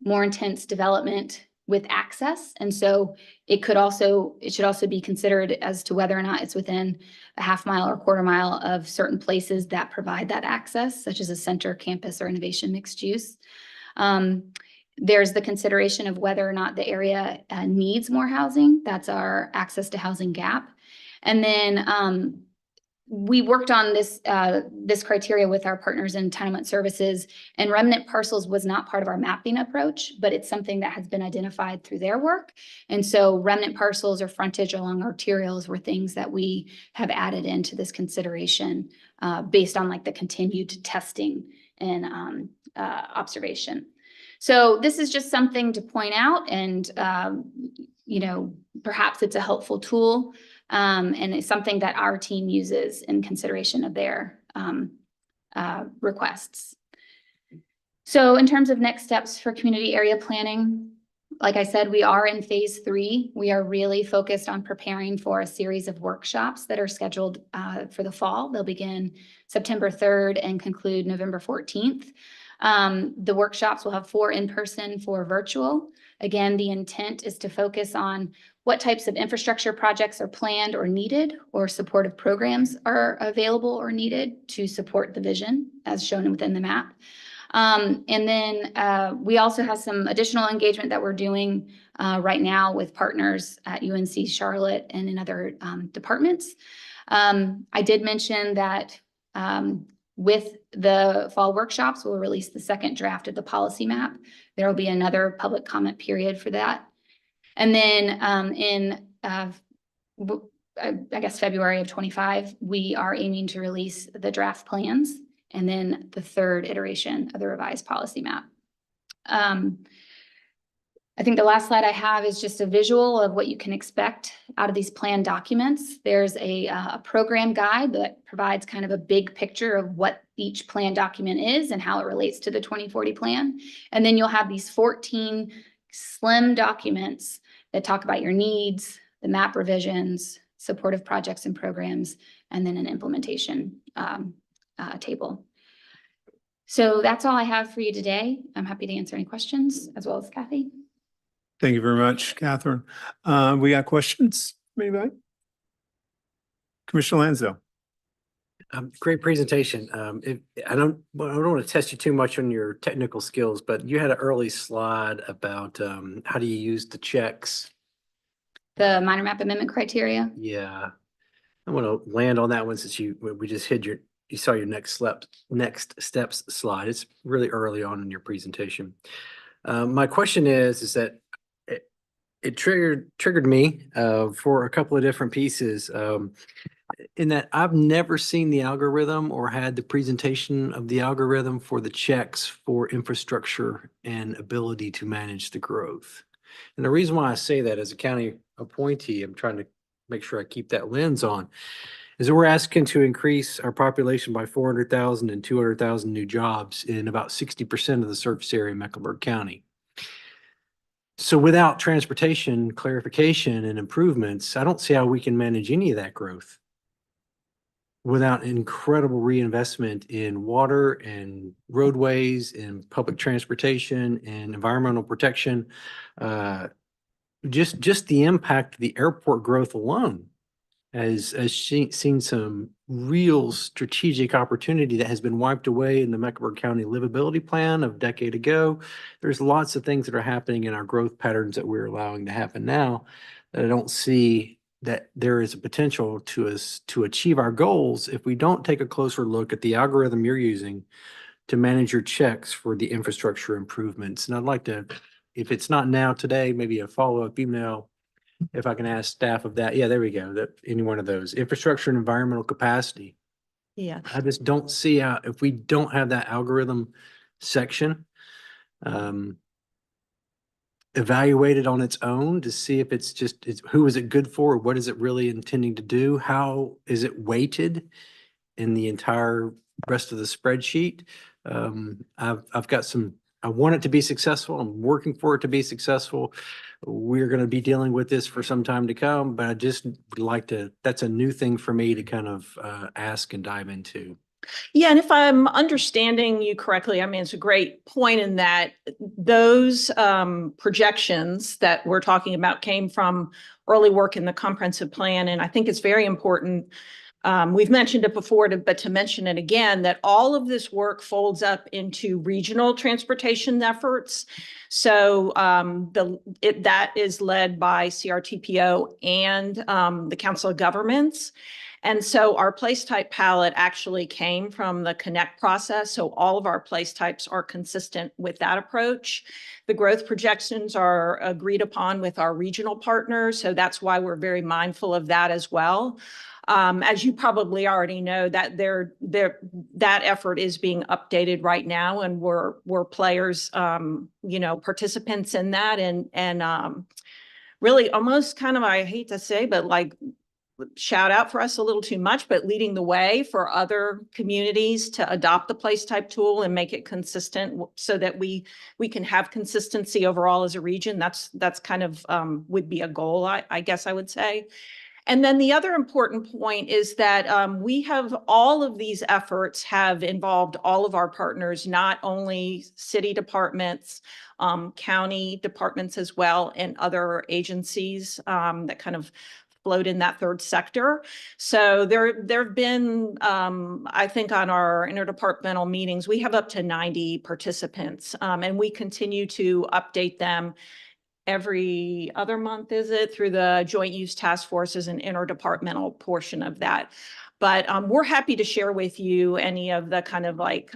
more intense development with access. And so it should also be considered as to whether or not it's within a half-mile or quarter-mile of certain places that provide that access, such as a center, campus, or innovation mixed use. There's the consideration of whether or not the area needs more housing. That's our access to housing gap. And then we worked on this criteria with our partners in entitlement services, and remnant parcels was not part of our mapping approach, but it's something that has been identified through their work. And so remnant parcels or frontage along arterials were things that we have added into this consideration based on like the continued testing and observation. So this is just something to point out, and perhaps it's a helpful tool. And it's something that our team uses in consideration of their requests. So in terms of next steps for community area planning, like I said, we are in phase 3. We are really focused on preparing for a series of workshops that are scheduled for the fall. They'll begin September 3rd and conclude November 14th. The workshops will have 4 in-person, 4 virtual. Again, the intent is to focus on what types of infrastructure projects are planned or needed, or supportive programs are available or needed to support the vision as shown within the map. And then we also have some additional engagement that we're doing right now with partners at UNC Charlotte and in other departments. I did mention that with the fall workshops, we'll release the second draft of the policy map. There will be another public comment period for that. And then I guess February of 25, we are aiming to release the draft plans and then the third iteration of the revised policy map. I think the last slide I have is just a visual of what you can expect out of these plan documents. There's a program guide that provides kind of a big picture of what each plan document is and how it relates to the 2040 plan. And then you'll have these 14 slim documents that talk about your needs, the map revisions, supportive projects and programs, and then an implementation table. So that's all I have for you today. I'm happy to answer any questions, as well as Kathy. Thank you very much, Catherine. We got questions, maybe? Commissioner Lansdale. Great presentation. I don't want to test you too much on your technical skills, but you had an early slide about how do you use the checks? The minor map amendment criteria. Yeah, I want to land on that one since we just hit you saw your next steps slide. It's really early on in your presentation. My question is that it triggered me for a couple of different pieces. In that I've never seen the algorithm or had the presentation of the algorithm for the checks for infrastructure and ability to manage the growth. And the reason why I say that as a county appointee, I'm trying to make sure I keep that lens on, is that we're asking to increase our population by 400,000 and 200,000 new jobs in about 60% of the surface area of Mecklenburg County. So without transportation clarification and improvements, I don't see how we can manage any of that growth without incredible reinvestment in water and roadways and public transportation and environmental protection. Just the impact of the airport growth alone has seen some real strategic opportunity that has been wiped away in the Mecklenburg County livability plan of a decade ago. There's lots of things that are happening in our growth patterns that we're allowing to happen now that I don't see that there is a potential to achieve our goals if we don't take a closer look at the algorithm you're using to manage your checks for the infrastructure improvements. And I'd like to, if it's not now today, maybe a follow-up email, if I can ask staff of that. Yeah, there we go. That any one of those infrastructure and environmental capacity. Yeah. I just don't see how, if we don't have that algorithm section evaluated on its own to see if it's who is it good for? What is it really intending to do? How is it weighted in the entire rest of the spreadsheet? I've got some, I want it to be successful. I'm working for it to be successful. We're going to be dealing with this for some time to come, but I just would like to, that's a new thing for me to kind of ask and dive into. Yeah, and if I'm understanding you correctly, I mean, it's a great point in that those projections that we're talking about came from early work in the comprehensive plan. And I think it's very important. We've mentioned it before, but to mention it again, that all of this work folds up into regional transportation efforts. So that is led by CRTPO and the Council of Governments. And so our place type palette actually came from the Connect process. So all of our place types are consistent with that approach. The growth projections are agreed upon with our regional partners. So that's why we're very mindful of that as well. As you probably already know, that that effort is being updated right now, and we're players, participants in that, and really almost kind of, I hate to say, but like shout out for us a little too much, but leading the way for other communities to adopt the place type tool and make it consistent so that we can have consistency overall as a region. That's kind of would be a goal, I guess I would say. And then the other important point is that we have all of these efforts have involved all of our partners, not only city departments, county departments as well, and other agencies that kind of float in that third sector. So there have been, I think on our interdepartmental meetings, we have up to 90 participants, and we continue to update them every other month, is it, through the Joint Use Task Force as an interdepartmental portion of that. But we're happy to share with you any of the kind of like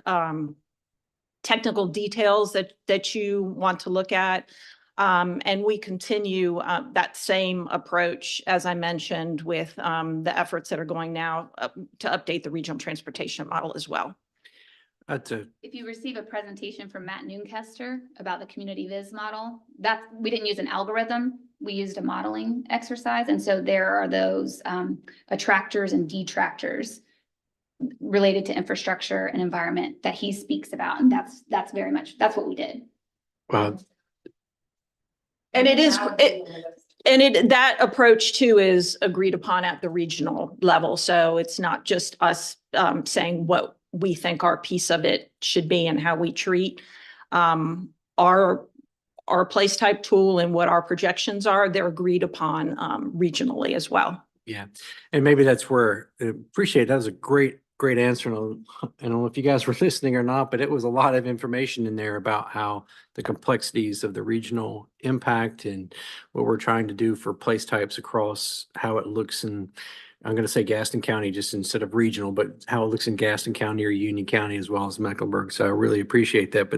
technical details that you want to look at. And we continue that same approach, as I mentioned, with the efforts that are going now to update the regional transportation model as well. If you receive a presentation from Matt Noonkester about the community viz model, we didn't use an algorithm, we used a modeling exercise. And so there are those attractors and detractors related to infrastructure and environment that he speaks about. And that's very much, that's what we did. Wow. And that approach too is agreed upon at the regional level. So it's not just us saying what we think our piece of it should be and how we treat our place type tool and what our projections are. They're agreed upon regionally as well. Yeah. And maybe that's where I appreciate that was a great answer. And I don't know if you guys were listening or not, but it was a lot of information in there about how the complexities of the regional impact and what we're trying to do for place types across how it looks in, I'm going to say Gaston County just instead of regional, but how it looks in Gaston County or Union County as well as Mecklenburg. So I really appreciate that.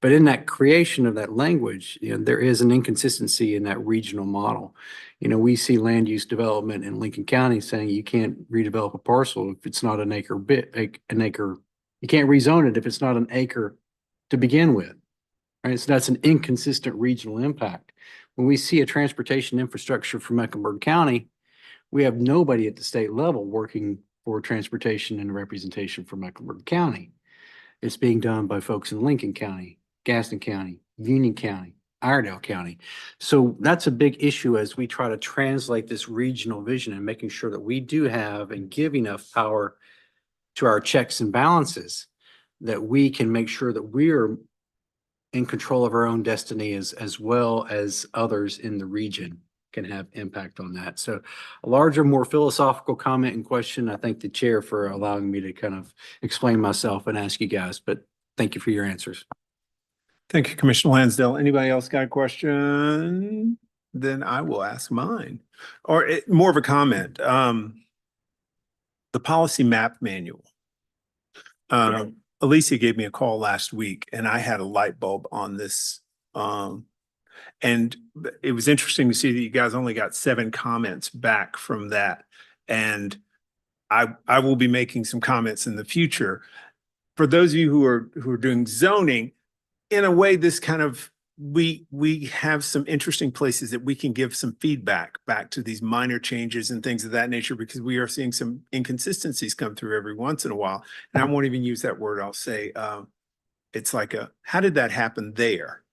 But in that creation of that language, you know, there is an inconsistency in that regional model. You know, we see land use development in Lincoln County saying you can't redevelop a parcel if it's not an acre. You can't rezone it if it's not an acre to begin with, right? So that's an inconsistent regional impact. When we see a transportation infrastructure for Mecklenburg County, we have nobody at the state level working for transportation and representation for Mecklenburg County. It's being done by folks in Lincoln County, Gaston County, Union County, Iredell County. So that's a big issue as we try to translate this regional vision and making sure that we do have and give enough power to our checks and balances that we can make sure that we're in control of our own destiny as well as others in the region can have impact on that. So a larger, more philosophical comment and question. I thank the chair for allowing me to kind of explain myself and ask you guys, but thank you for your answers. Thank you, Commissioner Lansdale. Anybody else got a question? Then I will ask mine, or more of a comment. The policy map manual. Alicia gave me a call last week and I had a light bulb on this. And it was interesting to see that you guys only got 7 comments back from that. And I will be making some comments in the future. For those of you who are doing zoning, in a way, this kind of, we have some interesting places that we can give some feedback back to these minor changes and things of that nature, because we are seeing some inconsistencies come through every once in a while. And I won't even use that word. I'll say, it's like how did that happen there?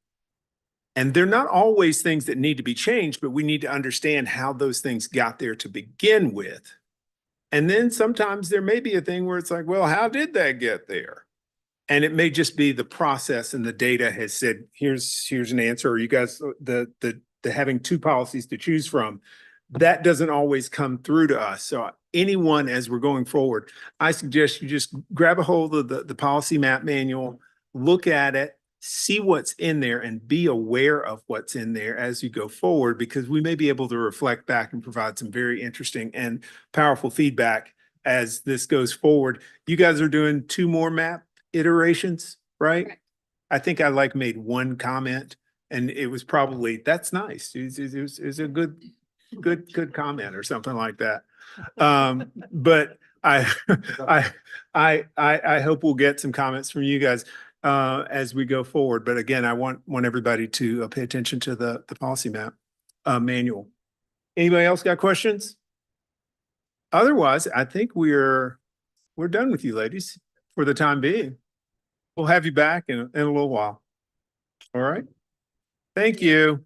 And they're not always things that need to be changed, but we need to understand how those things got there to begin with. And then sometimes there may be a thing where it's like, well, how did that get there? And it may just be the process and the data has said, here's an answer, or you guys, the having 2 policies to choose from, that doesn't always come through to us. So anyone, as we're going forward, I suggest you just grab a hold of the policy map manual, look at it, see what's in there and be aware of what's in there as you go forward, because we may be able to reflect back and provide some very interesting and powerful feedback as this goes forward. You guys are doing 2 more map iterations, right? Correct. I think I made 1 comment and it was probably, that's nice. It was a good comment or something like that. But I hope we'll get some comments from you guys as we go forward. But again, I want everybody to pay attention to the policy map manual. Anybody else got questions? Otherwise, I think we're done with you ladies for the time being. We'll have you back in a little while. All right. Thank you.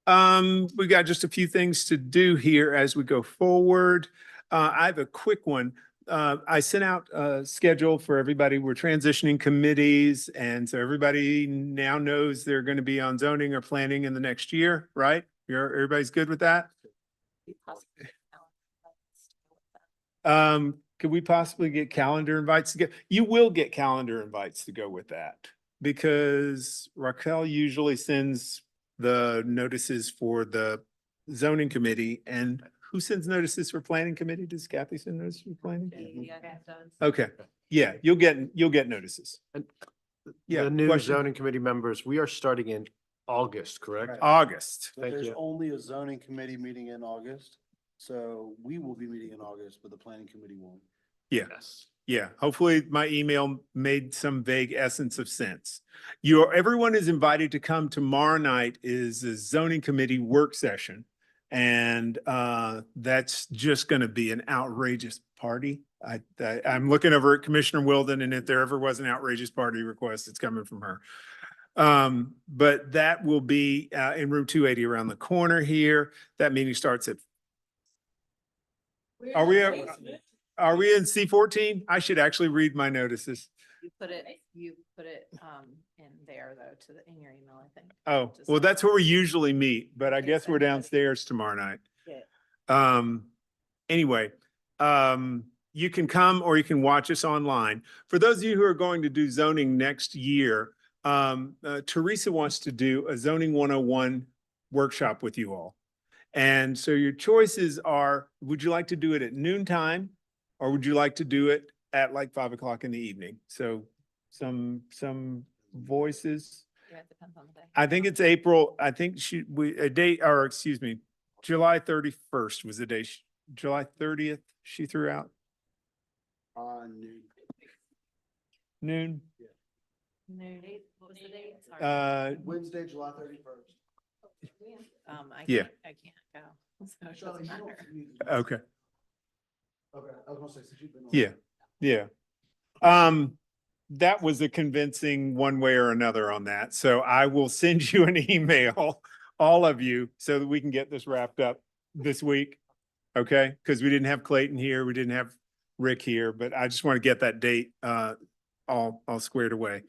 We got just a few things to do here as we go forward. I have a quick one. I sent out a schedule for everybody. We're transitioning committees. And so everybody now knows they're going to be on zoning or planning in the next year, right? Everybody's good with that? Could we possibly get calendar invites to go? You will get calendar invites to go with that, because Raquel usually sends the notices for the zoning committee, and who sends notices for planning committee? Does Kathy send notices for planning? Okay, yeah, you'll get notices. Yeah, The new question? zoning committee members, we are starting in August, correct? August. Thank There's you. only a zoning committee meeting in August, so we will be meeting in August, but the planning committee won't. Yeah. Yes. Yeah, hopefully my email made some vague essence of sense. Everyone is invited to come tomorrow night is a zoning committee work session. And that's just gonna be an outrageous party. I'm looking over at Commissioner Wilden, and if there ever was an outrageous party request, it's coming from her. But that will be in room 280 around the corner here. That meeting starts at. Are we in C14? I should actually read my notices. You put it in there though, in your email, I think. Oh, well, that's where we usually meet, but I guess we're downstairs tomorrow night. Anyway, you can come or you can watch us online. For those of you who are going to do zoning next year, Teresa wants to do a zoning 101 workshop with you all. And so your choices are, would you like to do it at noontime? Or would you like to do it at like 5 o'clock in the evening? So some voices. Yeah, it depends on the day. I think it's April. I think July 31st was the day, July 30th she threw out. Noon. Noon. What was the date? Sorry. Wednesday, July 31st. Yeah. I can't go. So it doesn't matter. Okay. Okay, I was gonna say, since you've been on. Yeah, yeah. That was a convincing one way or another on that. So I will send you an email, all of you, so that we can get this wrapped up this week. Okay, because we didn't have Clayton here, we didn't have Rick here, but I just want to get that date all squared away.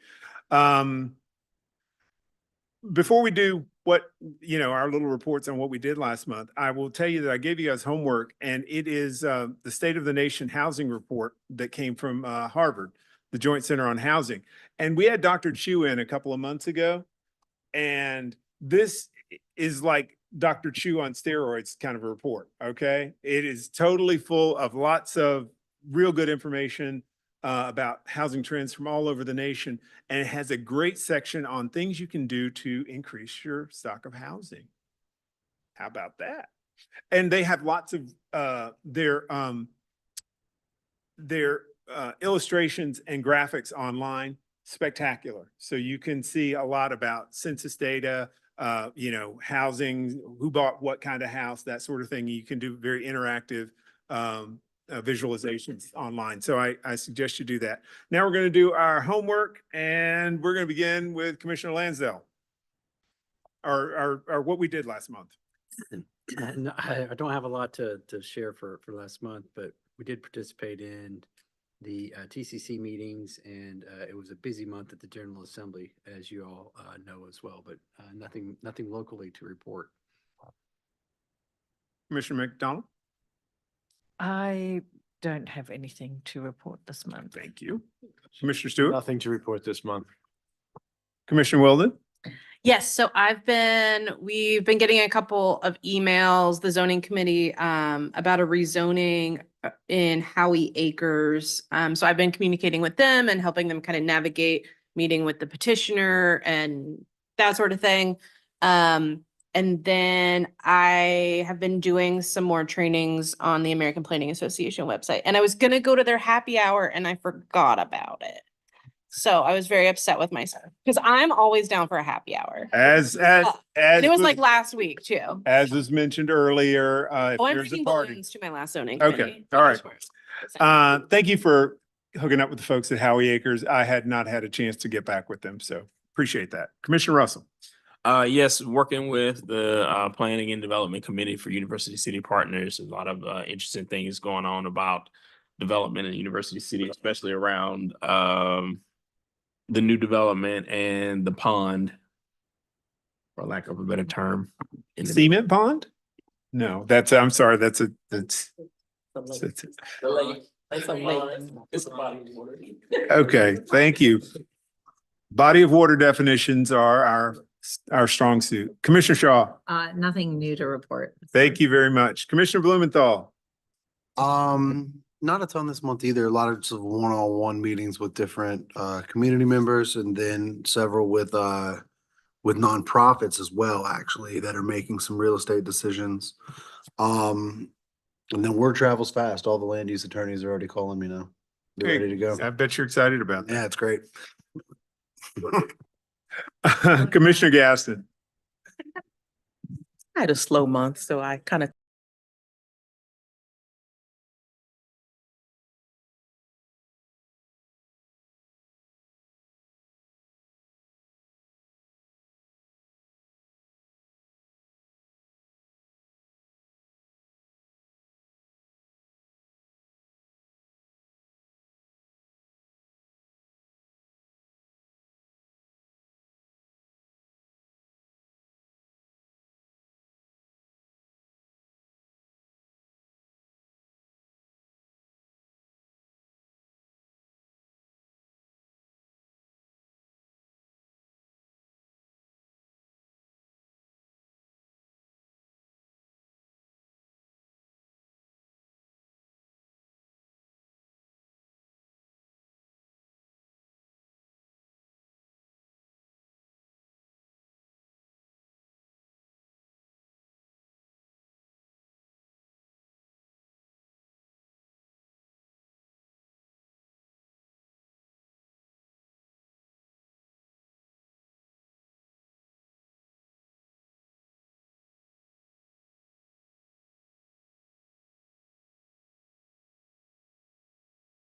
Before we do our little reports on what we did last month, I will tell you that I gave you guys homework, and it is the State of the Nation Housing Report that came from Harvard, the Joint Center on Housing. And we had Dr. Chu in a couple of months ago, and this is like Dr. Chu on steroids kind of a report, okay? It is totally full of lots of real good information about housing trends from all over the nation. And it has a great section on things you can do to increase your stock of housing. How about that? And they have lots of their illustrations and graphics online. Spectacular. So you can see a lot about census data, housing, who bought what kind of house, that sort of thing. You can do very interactive visualizations online. So I suggest you do that. Now we're going to do our homework, and we're going to begin with Commissioner Lansdale. Or what we did last month. No, I don't have a lot to share for last month, but we did participate in the TCC meetings, and it was a busy month at the General Assembly, as you all know as well, but nothing locally to report. Commissioner McDonald? I don't have anything to report this month. Thank you. Commissioner Stewart? Nothing to report this month. Commissioner Weldon? Yes, so we've been getting a couple of emails, the zoning committee, about a rezoning in Howie Acres. So I've been communicating with them and helping them kind of navigate meeting with the petitioner and that sort of thing. And then I have been doing some more trainings on the American Planning Association website. And I was gonna go to their happy hour and I forgot about it. So I was very upset with myself because I'm always down for a happy hour. As And it was like last week too. as was mentioned earlier, if Oh, I'm there's a bringing party. balloons to my last zoning Okay, committee. all right. Thank you for hooking up with the folks at Howie Acres. I had not had a chance to get back with them, so appreciate that. Commissioner Russell? Yes, working with the Planning and Development Committee for University City Partners. A lot of interesting things going on about development in University City, especially around the new development and the pond, for lack of a better term. Cement pond? No, I'm sorry, that's. Okay, thank you. Body of water definitions are our our strong suit. Commissioner Shaw, Nothing new to report. thank you very much. Commissioner Blumenthal. Not a ton this month either. A lot of just one-on-one meetings with different community members and then several with nonprofits as well, actually, that are making some real estate decisions. And then word travels fast. All the land use attorneys are already calling me now. They're ready to go. I bet you're excited about Yeah, it's great. that. Commissioner Gaston. I had a slow month, so I kind of